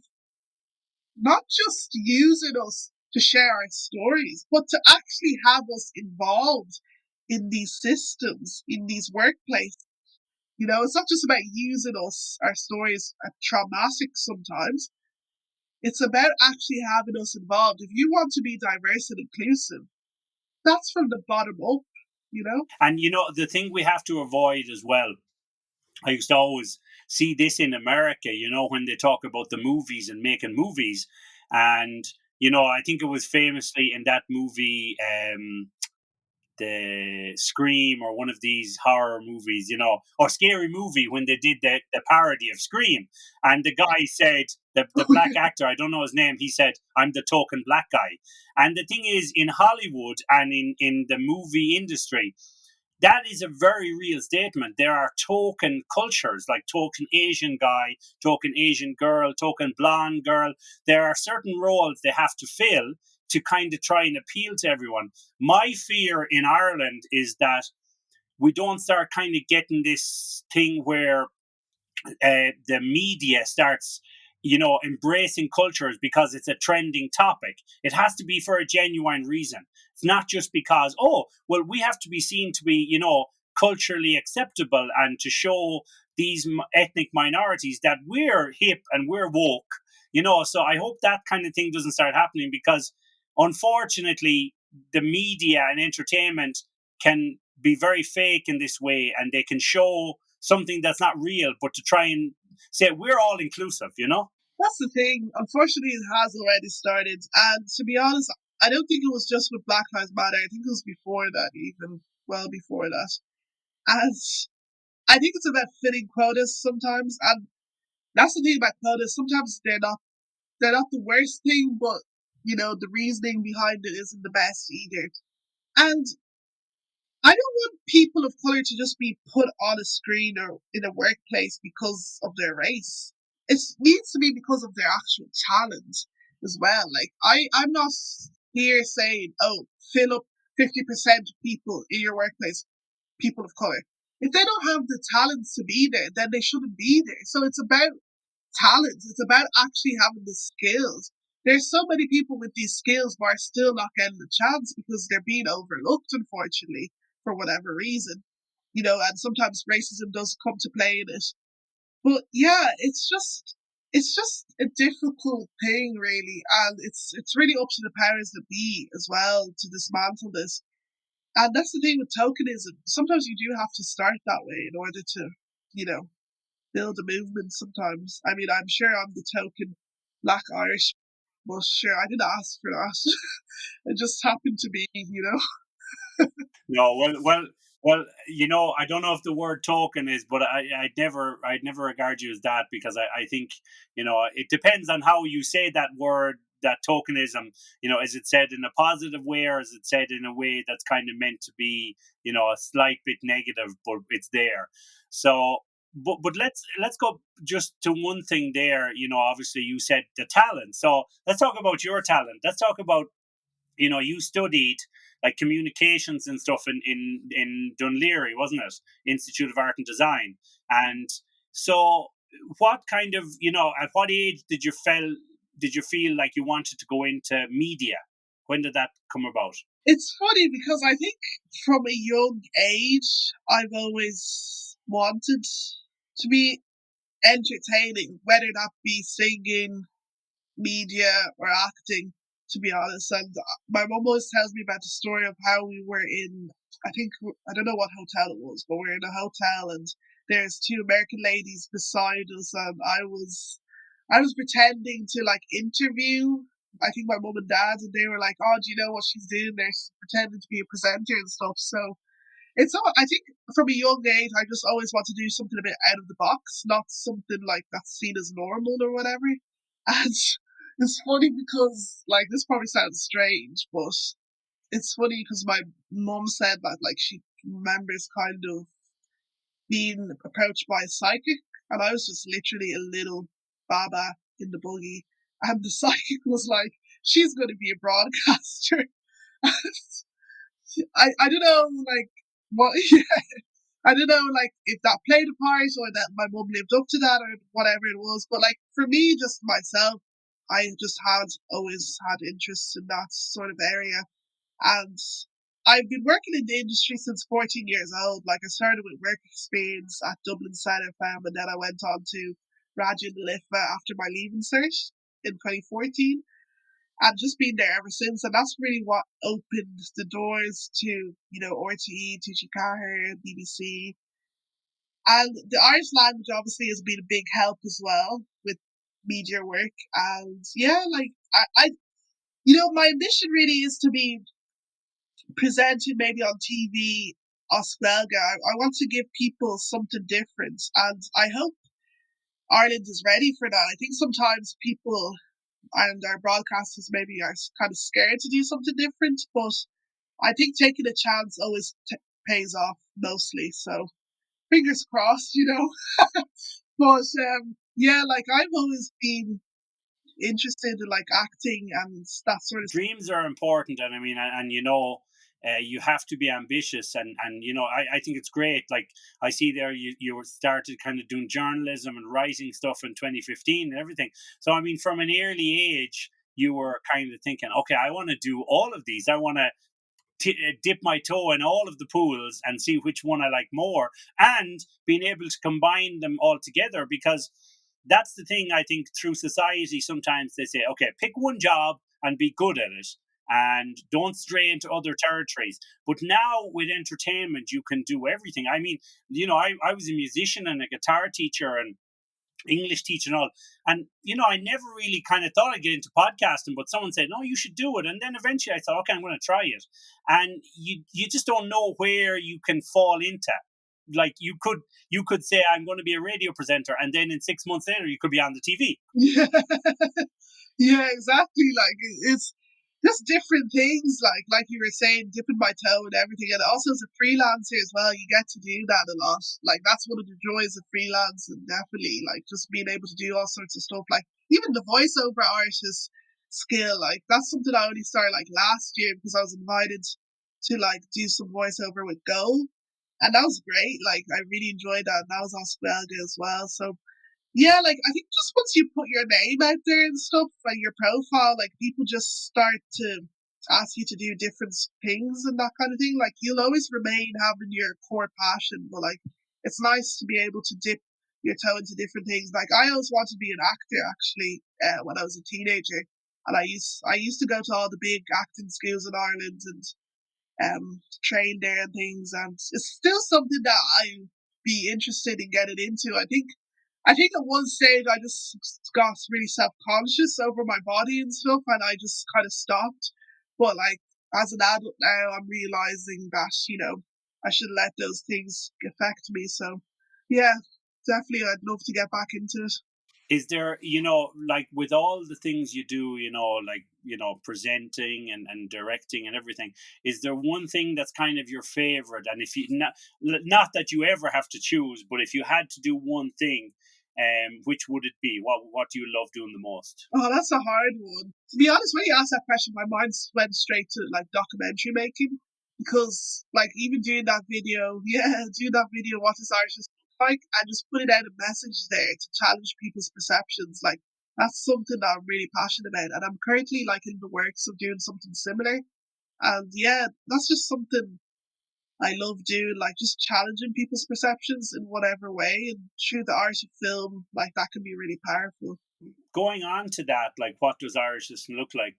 not just using us to share our stories, but to actually have us involved in these systems, in these workplaces. It's not just about using our stories are traumatic sometimes. It's about actually having us involved. If you want to be diverse and inclusive, that's from the bottom up. And the thing we have to avoid as well, I used to always see this in America, when they talk about the movies and making movies. And, I think it was famously in that movie, the Scream, or one of these horror movies, or Scary Movie, when they did the parody of Scream. And the guy said, the black actor, I don't know his name, he said, I'm the token black guy. And the thing is, in Hollywood and in the movie industry, that is a very real statement. There are token cultures, like token Asian guy, token Asian girl, token blonde girl. There are certain roles they have to fill to kind of try and appeal to everyone. My fear in Ireland is that we don't start kind of getting this thing where the media starts embracing cultures because it's a trending topic. It has to be for a genuine reason. It's not just because, oh, well, we have to be seen to be culturally acceptable and to show these ethnic minorities that we're hip and we're woke. So I hope that kind of thing doesn't start happening, because unfortunately the media and entertainment can be very fake in this way, and they can show something that's not real, but to try and say we're all inclusive. That's the thing. Unfortunately, it has already started. And to be honest, I don't think it was just with Black Lives Matter. I think it was before that, even well before that. And I think it's about fitting quotas sometimes. And that's the thing about quotas. Sometimes they're not the worst thing, but the reasoning behind it isn't the best either. And I don't want people of color to just be put on a screen or in a workplace because of their race. It needs to be because of their actual talent as well. Like I'm not here saying, oh, fill up 50% of people in your workplace, people of color. If they don't have the talents to be there, then they shouldn't be there. So it's about talents. It's about actually having the skills. There's so many people with these skills who are still not getting a chance because they're being overlooked, unfortunately, for whatever reason. And sometimes racism does come to play in it. But yeah, it's just it's just a difficult thing, really, and it's really up to the powers that be as well to dismantle this. And that's the thing with tokenism. Sometimes you do have to start that way in order to, build a movement sometimes. I mean, I'm sure I'm the token Black Irish, but sure, I didn't ask for that. It just happened to be. No, well. I don't know if the word token is, but I'd never regard you as that, because I think, it depends on how you say that word, that tokenism. Is it said in a positive way, or is it said in a way that's kind of meant to be, a slight bit negative, but it's there. So, but let's go just to one thing there. Obviously you said the talent. So let's talk about your talent. Let's talk about, you studied like communications and stuff in Dunleary, wasn't it? Institute of Art and Design. And so what kind of, at what age did you feel like you wanted to go into media? When did that come about? It's funny because I think from a young age, I've always wanted to be entertaining, whether that be singing, media, or acting, to be honest. And my mum always tells me about the story of how we were I don't know what hotel it was, but we were in a hotel and there's two American ladies beside us, and I was pretending to like interview, I think, my mum and dad, and they were like, "Oh, do you know what she's doing there? She's pretending to be a presenter and stuff." So it's all, I think from a young age, I just always want to do something a bit out of the box, not something like that's seen as normal or whatever. And it's funny because, like, this probably sounds strange, but it's funny because my mum said that, like, she remembers kind of being approached by a psychic, and I was just literally a little baba in the buggy, and the psychic was like, "She's going to be a broadcaster." I don't know, like, what. I don't know, like, if that played a part or that my mum lived up to that or whatever it was. But, like, for me, just myself, I just had always had interest in that sort of area. And I've been working in the industry since 14 years old. Like, I started with work experience at Dublin tSathairn, and then I went on to Radio Lifa after my leaving cert in 2014. And just been there ever since. And that's really what opened the doors to, RTÉ, tSathairn, BBC. And the Irish language obviously has been a big help as well with media work. And yeah, like my ambition really is to be presented maybe on TV as well. I want to give people something different, and I hope Ireland is ready for that. I think sometimes people and our broadcasters maybe are kind of scared to do something different, but I think taking a chance always pays off mostly. So fingers crossed. But yeah, like, I've always been interested in like acting and that sort of. Dreams are important, and I mean, and you have to be ambitious, and I think it's great. Like, I see there you started kind of doing journalism and writing stuff in 2015 and everything. So I mean, from an early age, you were kind of thinking, okay, I want to do all of these. I want to dip my toe in all of the pools and see which one I like more, and being able to combine them all together. Because that's the thing, I think, through society, sometimes they say, okay, pick one job and be good at it, and don't stray into other territories. But now with entertainment, you can do everything. I mean, I was a musician and a guitar teacher and English teacher and all. And, I never really kind of thought I'd get into podcasting, but someone said, no, you should do it. And then eventually I thought, okay, I'm going to try it. And you just don't know where you can fall into. Like, you could say, I'm going to be a radio presenter. And then in 6 months later, you could be on the TV. Yeah, yeah, exactly. Like, it's just different things. Like you were saying, dipping my toe and everything. And also as a freelancer as well, you get to do that a lot. Like, that's one of the joys of freelance, and definitely like just being able to do all sorts of stuff. Like, even the voiceover artist skill, like, that's something I only started like last year because I was invited to like do some voiceover with Go. And that was great. Like, I really enjoyed that. And that was on Gaeilge as well. So yeah, like, I think just once you put your name out there and stuff, like your profile, like, people just start to ask you to do different things and that kind of thing. Like, you'll always remain having your core passion, but like, it's nice to be able to dip your toe into different things. Like I always wanted to be an actor actually when I was a teenager, and I used to go to all the big acting schools in Ireland and train there and things, and it's still something that I'd be interested in getting into. I think at one stage I just got really self-conscious over my body and stuff, and I just kind of stopped. But like as an adult now, I'm realizing that I should let those things affect me. So yeah, definitely, I'd love to get back into it. Is there, like with all the things you do, like, presenting and directing and everything, is there one thing that's kind of your favorite? And if you, not that you ever have to choose, but if you had to do one thing, which would it be? What do you love doing the most? Oh, that's a hard one. To be honest, when you asked that question, my mind went straight to like documentary making, because like even doing that video, what is Irish like, and just putting out a message there to challenge people's perceptions, like that's something that I'm really passionate about, and I'm currently like in the works of doing something similar. And yeah, that's just something I love doing, like just challenging people's perceptions in whatever way, and through the art of film, like that can be really powerful. Going on to that, like, what does Irishness look like?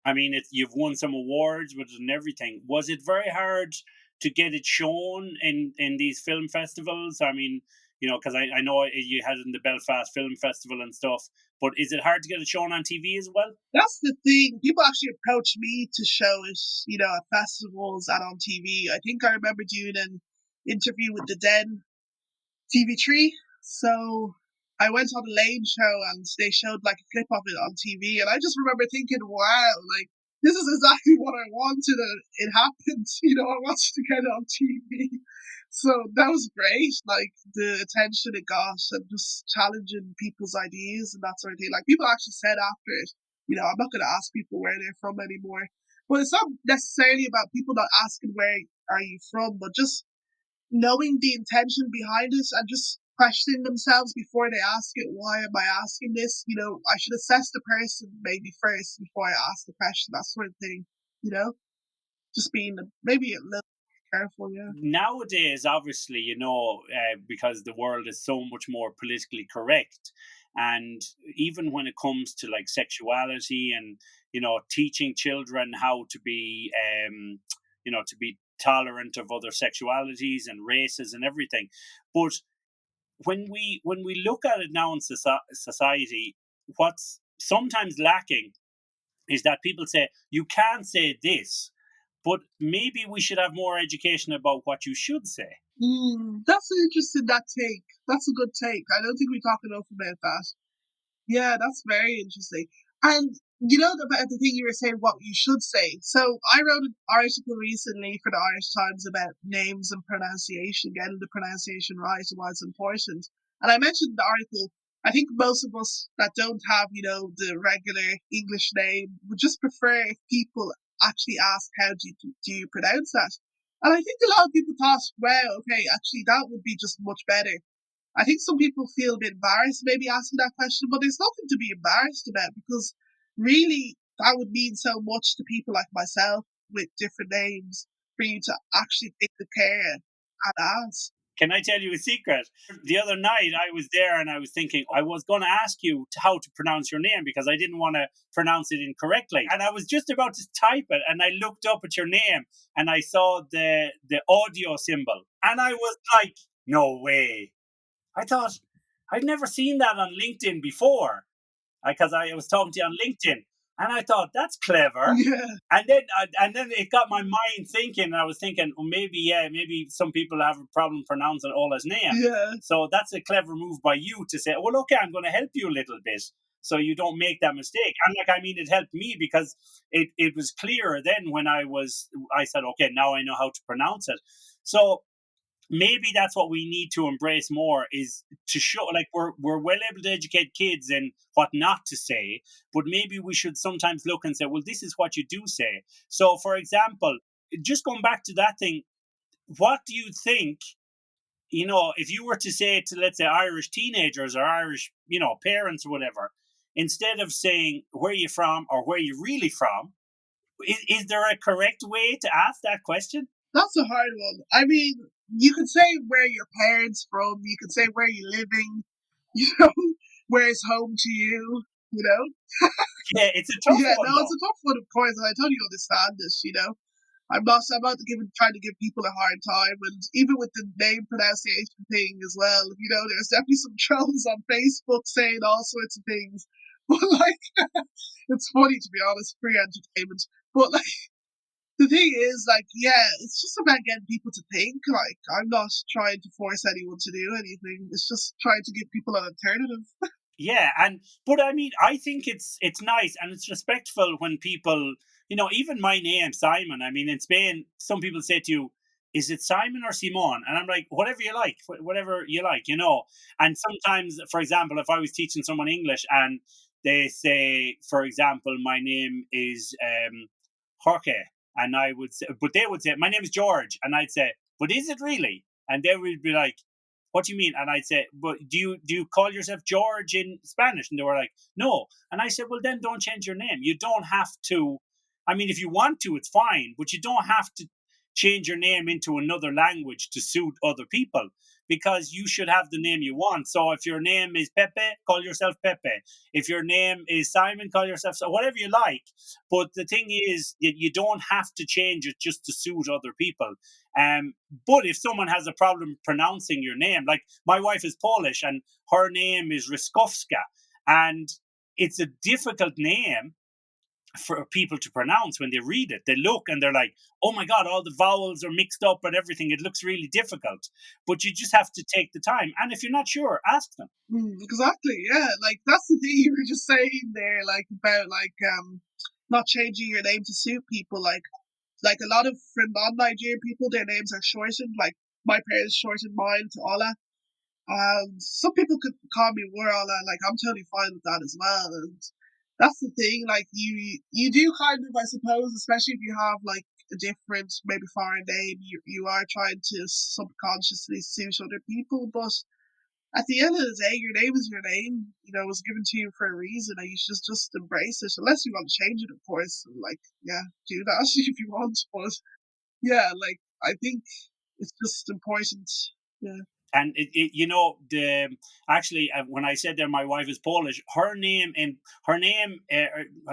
I mean, you've won some awards with it and everything. Was it very hard to get it shown in these film festivals? I mean, because I know you had it in the Belfast Film Festival and stuff, but is it hard to get it shown on TV as well? That's the thing. People actually approach me to show it, at festivals and on TV. I think I remember doing an interview with the Den TV3. So I went on a Lane show and they showed like a clip of it on TV. And I just remember thinking, wow, like this is exactly what I wanted. And it happened. I wanted to get it on TV. So that was great. Like the attention it got and just challenging people's ideas and that sort of thing. Like people actually said after it, I'm not going to ask people where they're from anymore. But it's not necessarily about people not asking where are you from, but just knowing the intention behind it and just questioning themselves before they ask it. Why am I asking this? I should assess the person maybe first before I ask the question, that sort of thing. Just being maybe a little careful. Yeah. Nowadays, obviously, because the world is so much more politically correct, and even when it comes to like sexuality and teaching children how to be to be tolerant of other sexualities and races and everything. But when we look at it now in society, what's sometimes lacking is that people say you can't say this, but maybe we should have more education about what you should say. That's an interesting take. That's a good take. I don't think we talk enough about that. Yeah, that's very interesting. And about the thing you were saying, what you should say. So I wrote an article recently for the Irish Times about names and pronunciation, getting the pronunciation right and why it's important. And I mentioned in the article, I think most of us that don't have, the regular English name would just prefer if people actually ask how do you pronounce that. And I think a lot of people thought, wow, okay, actually that would be just much better. I think some people feel a bit embarrassed maybe asking that question, but there's nothing to be embarrassed about, because really that would mean so much to people like myself with different names for you to actually take the care and ask. Can I tell you a secret? The other night I was there and I was thinking I was going to ask you how to pronounce your name because I didn't want to pronounce it incorrectly. And I was just about to type it and I looked up at your name and I saw the audio symbol. And I was like, no way. I thought I'd never seen that on LinkedIn before because I was talking to you on LinkedIn. And I thought, that's clever. Yeah. And then it got my mind thinking. And I was thinking, well, maybe some people have a problem pronouncing Ola's name. Yeah. So that's a clever move by you to say, well, okay, I'm going to help you a little bit so you don't make that mistake. And it helped me because it was clearer then when I said, okay, now I know how to pronounce it. So maybe that's what we need to embrace more, is to show like we're well able to educate kids in what not to say, but maybe we should sometimes look and say, well, this is what you do say. So for example, just going back to that thing, what do you think, if you were to say to, let's say, Irish teenagers or Irish parents or whatever, instead of saying where you from or where you really from, is there a correct way to ask that question? That's a hard one. I mean, you could say where your parents from, you could say where you're living, you know, where is home to you, you know. Yeah, it's a tough Yeah, one no, it's though. a tough one, of course, and I totally understand this, you know. I'm not trying to give people a hard time, and even with the name pronunciation thing as well, you know, there's definitely some trolls on Facebook saying all sorts of things. But like, it's funny to be honest, free entertainment. But like, the thing is, like, yeah, it's just about getting people to think. Like, I'm not trying to force anyone to do anything. It's just trying to give people an alternative. Yeah, but I mean, I think it's nice and it's respectful when people, even my name Simon. I mean, in Spain, some people say to you, "Is it Simon or Simon?" And I'm like, "Whatever you like, whatever you like." And sometimes, for example, if I was teaching someone English and they say, for example, my name is Jorge, and I would say, but they would say, "My name is George," and I'd say, "But is it really?" And they would be like, "What do you mean?" And I'd say, "But do you call yourself George in Spanish?" And they were like, "No." And I said, "Well, then don't change your name. You don't have to. I mean, if you want to, it's fine, but you don't have to change your name into another language to suit other people because you should have the name you want. So if your name is Pepe, call yourself Pepe. If your name is Simon, call yourself whatever you like. But the thing is, you don't have to change it just to suit other people. Um, but if someone has a problem pronouncing your name, like my wife is Polish and her name is Ryskowska, and it's a difficult name for people to pronounce when they read it. They look and they're like, "Oh my God, all the vowels are mixed up and everything. It looks really difficult." But you just have to take the time. And if you're not sure, ask them. Exactly, yeah. Like, that's the thing you were just saying there, like, about, like, not changing your name to suit people. Like a lot of from non-Nigerian people, their names are shortened. Like, my parents shortened mine to Ola. Some people could call me Warala, like I'm totally fine with that as well. And that's the thing, like you do kind of, I suppose, especially if you have like a different, maybe foreign name, you are trying to subconsciously suit other people. But at the end of the day, your name is your name. You know, it was given to you for a reason, and you should just embrace it. Unless you want to change it, of course. Like, yeah, do that if you want. But yeah, like I think it's just important. Yeah. And the actually when I said there, my wife is Polish.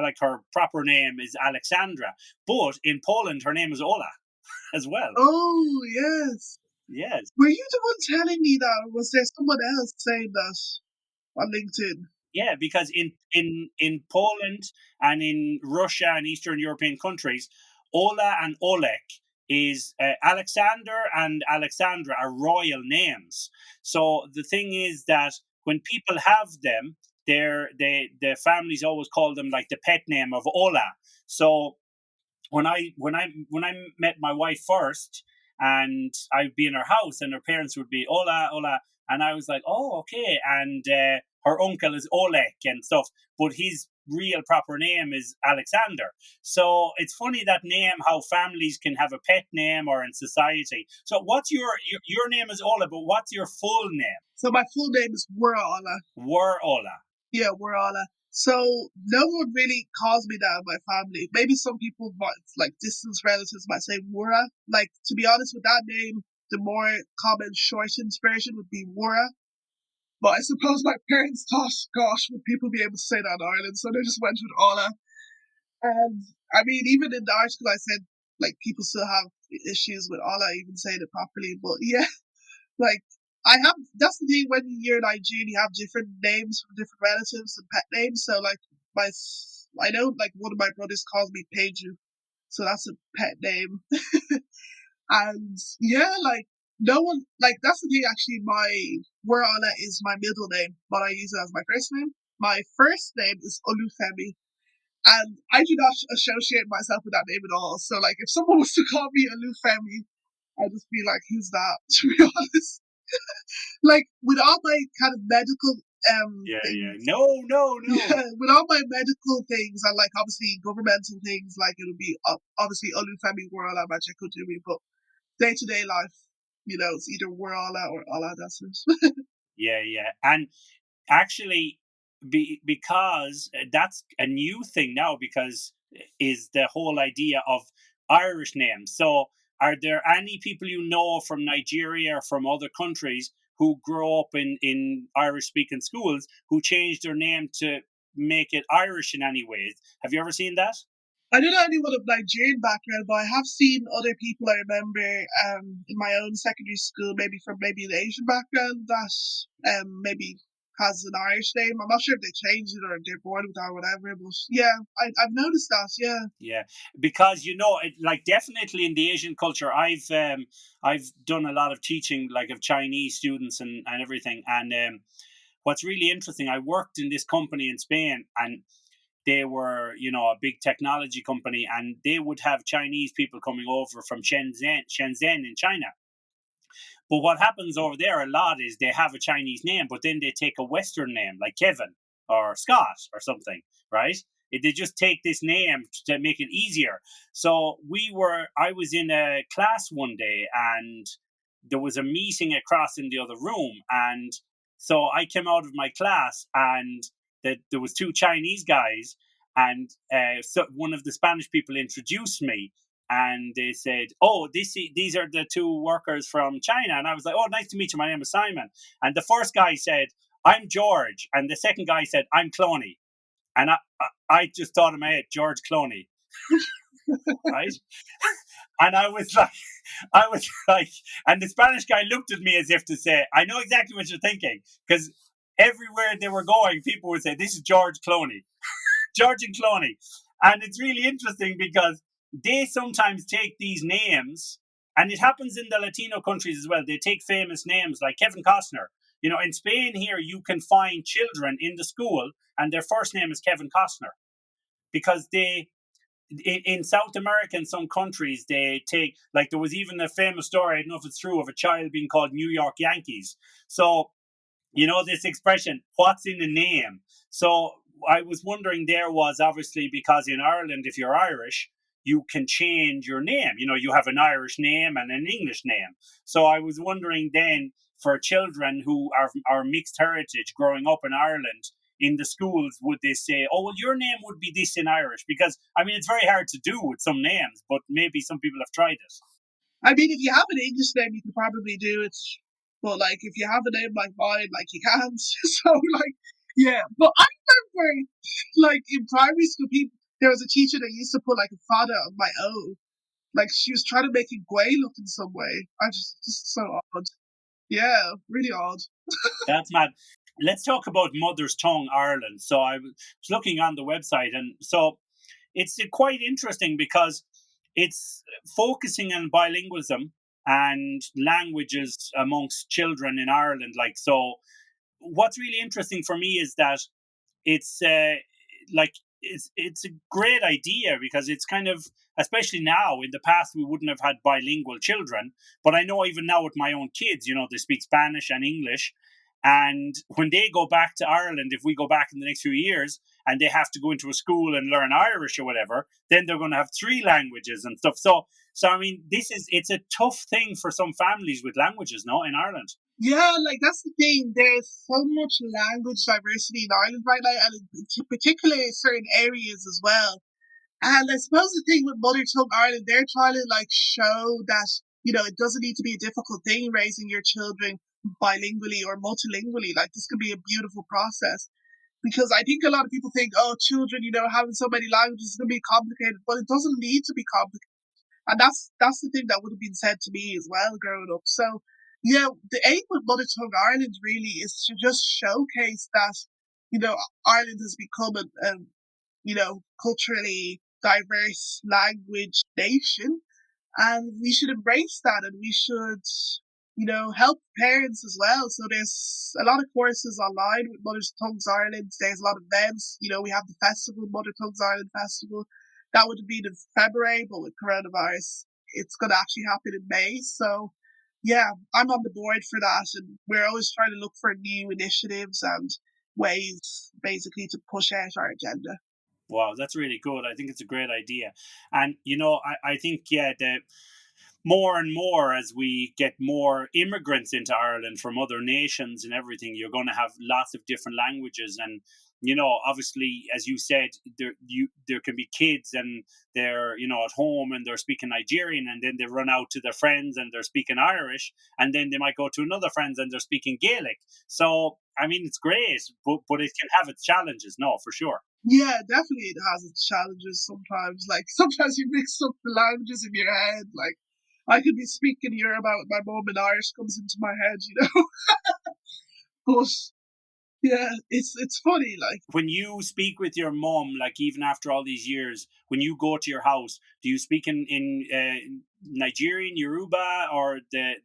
Like her proper name is Alexandra, but in Poland her name is Ola as well. Oh yes. Yes. Were you the one telling me that, or was there someone else saying that on LinkedIn? Yeah, because in Poland and in Russia and Eastern European countries, Ola and Oleg is Alexander and Alexandra are royal names. So the thing is that when people have them, the families always call them like the pet name of Ola. So when I met my wife first, and I'd be in her house, and her parents would be Ola, Ola, and I was like, oh, okay. And her uncle is Oleg and stuff, but his real proper name is Alexander. So it's funny that name, how families can have a pet name or in society. So what's your name is Ola, but what's your full name? So my full name is Warala. Were Ola. Yeah, Warala. So no one really calls me that in my family. Maybe some people might, like distant relatives, might say Wura. Like, to be honest with that name, the more common shortened version would be Wura. But I suppose my parents thought, gosh, would people be able to say that in Ireland? So they just went with Ola. And I mean, even in the article, I said like people still have issues with Ola even saying it properly. But yeah, like I have. That's the thing, when you're Nigerian, you have different names from different relatives and pet names. So like my, I know like one of my brothers calls me Peju, so that's a pet name. And yeah, like no one, like that's the thing. Actually, my Warana is my middle name, but I use it as my first name. My first name is Olufemi, and I do not associate myself with that name at all. So like, if someone was to call me Olufemi, I'd just be like, "Who's that?" To be honest, like with all my kind of medical Yeah, yeah. things, No, no, no. yeah, with all my medical things and like obviously governmental things, like it'll be obviously Olufemi World and Majekodunmi, but day to day life, you know, it's either Warala or Allah. That's it. Yeah, yeah. And actually, because that's a new thing now, because is the whole idea of Irish names. So Are there any people you know from Nigeria or from other countries who grow up in Irish-speaking schools who changed their name to make it Irish in any way? Have you ever seen that? I don't know anyone of Nigerian background, but I have seen other people I remember in my own secondary school, maybe from maybe an Asian background that maybe has an Irish name. I'm not sure if they changed it or they're born with it or whatever, but yeah, I've noticed that, yeah. Yeah, because like definitely in the Asian culture, I've done a lot of teaching, like of Chinese students and everything. And what's really interesting, I worked in this company in Spain, and they were, a big technology company, and they would have Chinese people coming over from Shenzhen in China. But what happens over there a lot is they have a Chinese name, but then they take a Western name like Kevin or Scott or something, right? They just take this name to make it easier. So I was in a class one day, and there was a meeting across in the other room. And so I came out of my class, and there was two Chinese guys, and so one of the Spanish people introduced me, and they said, "Oh, these are the two workers from China." And I was like, "Oh, nice to meet you. My name is Simon." And the first guy said, "I'm George," and the second guy said, "I'm Cloney." And I just thought in my head, George Cloney, right? And I was like, and the Spanish guy looked at me as if to say, "I know exactly what you're thinking," because everywhere they were going, people would say, "This is George Cloney." George and Cloney. And it's really interesting because they sometimes take these names, and it happens in the Latino countries as well. They take famous names like Kevin Costner. In Spain here, you can find children in the school, and their first name is Kevin Costner, because in South America, in some countries, they take, like, there was even a famous story, I don't know if it's true, of a child being called New York Yankees. So, this expression, what's in a name? So I was wondering, there was obviously, because in Ireland, if you're Irish, you can change your name. You have an Irish name and an English name. So I was wondering then, for children who are mixed heritage growing up in Ireland, in the schools, would they say, "Oh, well, your name would be this in Irish"? Because, I mean, it's very hard to do with some names, but maybe some people have tried it. I mean, if you have an English name, you can probably do it. But like, if you have a name like mine, like you can't. So like, yeah. But I remember, like in primary school, there was a teacher that used to put like a father on my O. Like she was trying to make it Gaeilge in some way. I just so odd. Yeah, really odd. That's mad. Let's talk about Mother's Tongue Ireland. So I was looking on the website, and so it's quite interesting because it's focusing on bilingualism and languages amongst children in Ireland. Like, so what's really interesting for me is that it's like it's a great idea, because it's kind of, especially now, in the past we wouldn't have had bilingual children, but I know even now with my own kids, they speak Spanish and English. And when they go back to Ireland, if we go back in the next few years and they have to go into a school and learn Irish or whatever, then they're going to have three languages and stuff. So I mean, it's a tough thing for some families with languages, no, in Ireland. Yeah, like that's the thing. There's so much language diversity in Ireland right now, and particularly certain areas as well. And I suppose the thing with Mother Tongue Ireland, they're trying to like show that, it doesn't need to be a difficult thing raising your children bilingually or multilingually. Like this can be a beautiful process. Because I think a lot of people think, oh, children, having so many languages is going to be complicated, but it doesn't need to be complicated. And that's the thing that would have been said to me as well growing up. So yeah, the aim with Mother Tongue Ireland really is to just showcase that, Ireland has become culturally diverse language nation, and we should embrace that, and we should, help parents as well. So there's a lot of courses online with Mother Tongues Ireland. There's a lot of events. We have the festival, Mother Tongues Ireland Festival. That would have been in February, but with coronavirus, it's going to actually happen in May. So yeah, I'm on the board for that, and we're always trying to look for new initiatives and ways, basically, to push out our agenda. Wow, that's really good. I think it's a great idea. And I think, yeah, more and more as we get more immigrants into Ireland from other nations and everything, you're going to have lots of different languages. And obviously, as you said, there can be kids and they're at home and they're speaking Nigerian, and then they run out to their friends and they're speaking Irish, and then they might go to another friends and they're speaking Gaelic. So I mean, it's great, but it can have its challenges. No, for sure. Yeah, definitely it has its challenges sometimes. Like sometimes you mix up the languages in your head. Like I could be speaking Yoruba with my mum and Irish comes into my head. But yeah, it's funny. Like When you speak with your mum, like even after all these years, when you go to your house, do you speak in Nigerian, Yoruba, or the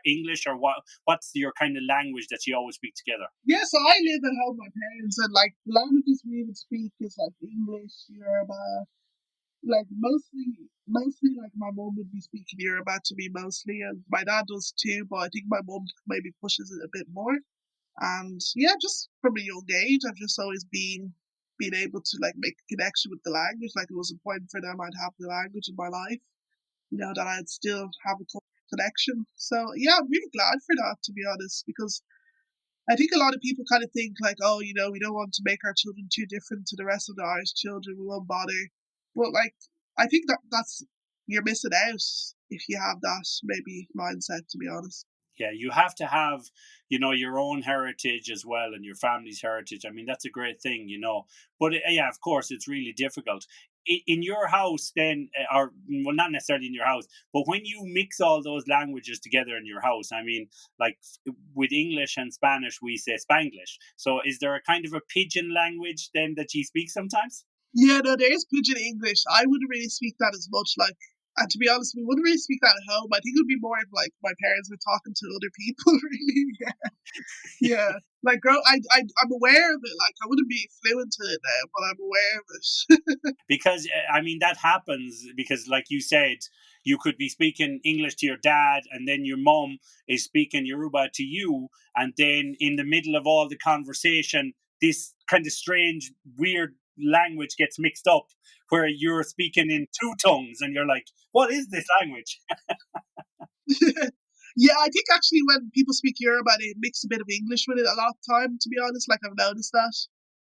English, or what's your kind of language that you always speak together? yeah, so I live at home with my parents, and like the languages we would speak is like English, Yoruba. Like mostly like my mum would be speaking Yoruba to me mostly, and my dad does too. But I think my mum maybe pushes it a bit more. And yeah, just from a young age, I've just always been able to like make a connection with the language. Like it was important for them I'd have the language in my life, that I'd still have a connection. So yeah, I'm really glad for that, to be honest, because I think a lot of people kind of think like, oh, we don't want to make our children too different to the rest of the Irish children. We won't bother. But like, I think that's you're missing out if you have that maybe mindset. To be honest. Yeah, you have to have, your own heritage as well and your family's heritage. I mean, that's a great thing. But yeah, of course, it's really difficult. In your house, then, or well, not necessarily in your house, but when you mix all those languages together in your house, I mean, like with English and Spanish, we say Spanglish. So, is there a kind of a pidgin language then that you speak sometimes? Yeah, no, there is pidgin English. I wouldn't really speak that as much. Like, and to be honest, we wouldn't really speak that at home. I think it would be more if like my parents were talking to other people. Really, yeah. Like, girl, I'm aware of it. Like, I wouldn't be fluent in it now, but I'm aware of it. Because I mean that happens because, like you said, you could be speaking English to your dad, and then your mom is speaking Yoruba to you, and then in the middle of all the conversation, this kind of strange, weird language gets mixed up where you're speaking in two tongues, and you're like, "What is this language?" Yeah, I think actually when people speak Yoruba, they mix a bit of English with it a lot of time. To be honest, like I've noticed that,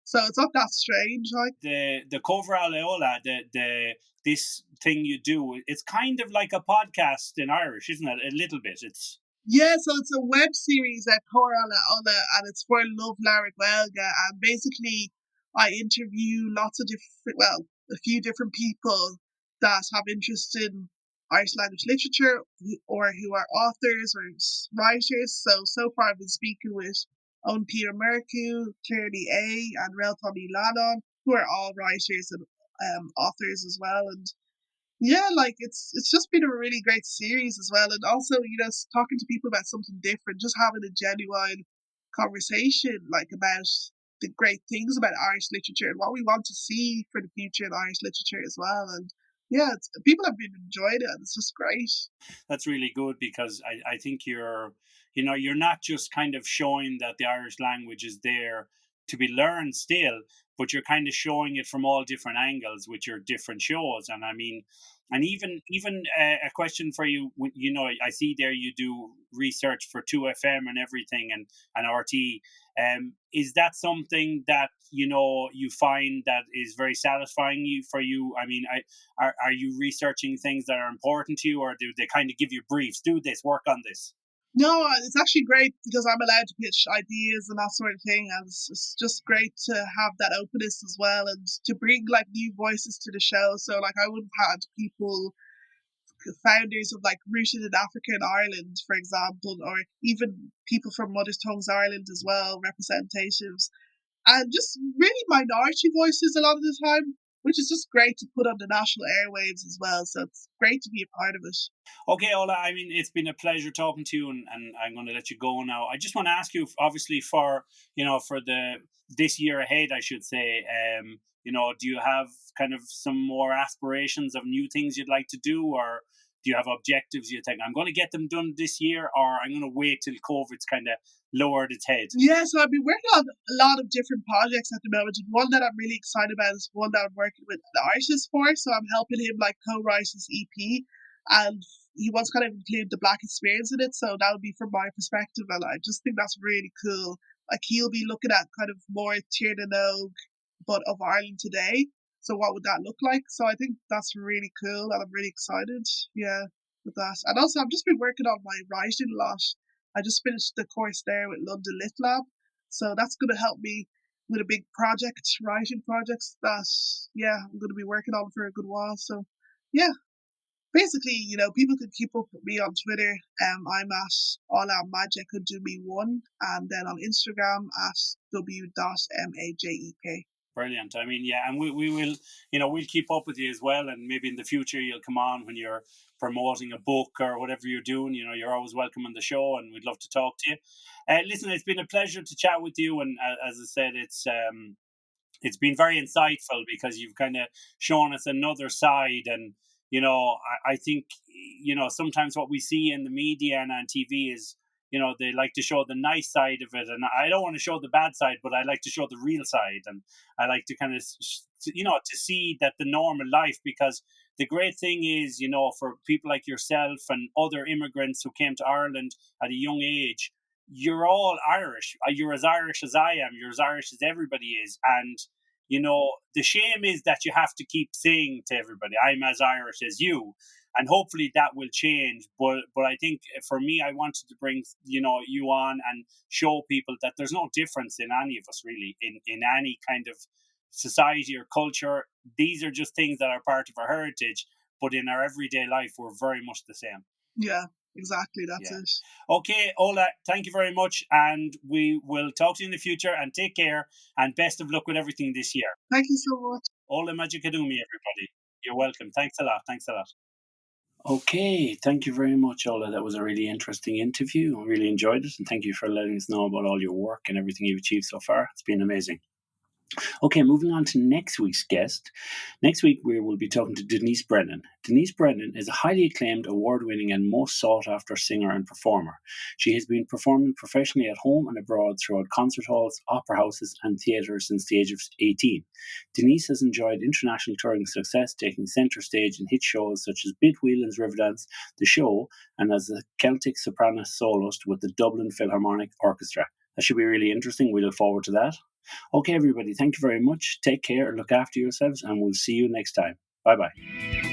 so it's not that strange. Like The coverall Ola, the this thing you do, it's kind of like a podcast in Irish, isn't it? A little bit. It's yeah, so it's a web series at Ola and it's for Love Larry Ghaeilge, and basically I interview lots of a few different people that have interest in Irish language literature or who are authors or writers. So far I've been speaking with Owen Peter Mercu, Clearly A, and Rel Tommy Lannon, who are all writers and authors as well. And yeah, like it's just been a really great series as well, and also talking to people about something different, just having a genuine conversation like about the great things about Irish literature and what we want to see for the future in Irish literature as well. And yeah, people have been enjoying it, and it's just great. that's really good because I think you're not just kind of showing that the Irish language is there to be learned still, but you're kind of showing it from all different angles with your different shows. And I mean, and even a question for you, I see there you do research for 2FM and everything, and RT. Is that something that you find that is very satisfying for you? I mean, are you researching things that are important to you, or do they kind of give you briefs? Do this, work on this. No, it's actually great because I'm allowed to pitch ideas and that sort of thing, and it's just great to have that openness as well, and to bring like new voices to the show. So like I would have had people, founders of like Rooted in Africa and Ireland, for example, or even people from Mother Tongues Ireland as well, representatives, and just really minority voices a lot of the time, which is just great to put on the national airwaves as well. So it's great to be a part of it. Okay, Ola, I mean, it's been a pleasure talking to you, and I'm going to let you go now. I just want to ask you, obviously, for this year ahead, I should say, do you have kind of some more aspirations of new things you'd like to do, or do you have objectives you think I'm going to get them done this year, or I'm going to wait till COVID's kind of lowered its head? Yeah, so I've been working on a lot of different projects at the moment. And one that I'm really excited about is one that I'm working with the artist for. So I'm helping him like co-write his EP. and he wants to kind of include the Black experience in it. So that would be from my perspective, and I just think that's really cool. Like he'll be looking at kind of more Tír but of Ireland today. So what would that look like? So I think that's really cool, and I'm really excited. Yeah, with that. And also, I've just been working on my writing a lot. I just finished the course there with London Lit Lab, so that's going to help me with a big project, writing projects that I'm going to be working on for a good while. So yeah, basically, people can keep up with me on Twitter. I'm at Ola Majekodunmi1, and then on Instagram at w.majek. Brilliant. I mean, yeah, and we will, we'll keep up with you as well, and maybe in the future you'll come on when you're promoting a book or whatever you're doing. You're always welcome on the show, and we'd love to talk to you. Listen, it's been a pleasure to chat with you, and as I said, it's been very insightful because you've kind of shown us another side. And I think sometimes what we see in the media and on TV is they like to show the nice side of it, and I don't want to show the bad side, but I like to show the real side. And I like to kind of to see that the normal life, because the great thing is, for people like yourself and other immigrants who came to Ireland at a young age, you're all Irish. You're as Irish as I am. You're as Irish as everybody is. And, the shame is that you have to keep saying to everybody, I'm as Irish as you. And hopefully that will change. But I think for me, I wanted to bring, you on and show people that there's no difference in any of us really in any kind of society or culture. These are just things that are part of our heritage. But in our everyday life, we're very much the same. Yeah. Exactly, that's it. Okay, Ola, thank you very much, and we will talk to you in the future, and take care, and best of luck with everything this year. Thank you so much. Ola Majekodunmi, everybody. You're welcome. Thanks a lot. Okay, thank you very much, Ola. That was a really interesting interview. I really enjoyed it, and thank you for letting us know about all your work and everything you've achieved so far. It's been amazing. Okay, moving on to next week's guest. Next week, we will be talking to Denise Brennan. Denise Brennan is a highly acclaimed, award-winning and most sought-after singer and performer. She has been performing professionally at home and abroad throughout concert halls, opera houses and theatres since the age of 18. Denise has enjoyed international touring success, taking centre stage in hit shows such as Bid Whelan's Riverdance, The Show, and as a Celtic soprano soloist with the Dublin Philharmonic Orchestra. That should be really interesting. We look forward to that. Okay, everybody, thank you very much. Take care, look after yourselves, and we'll see you next time. Bye-bye.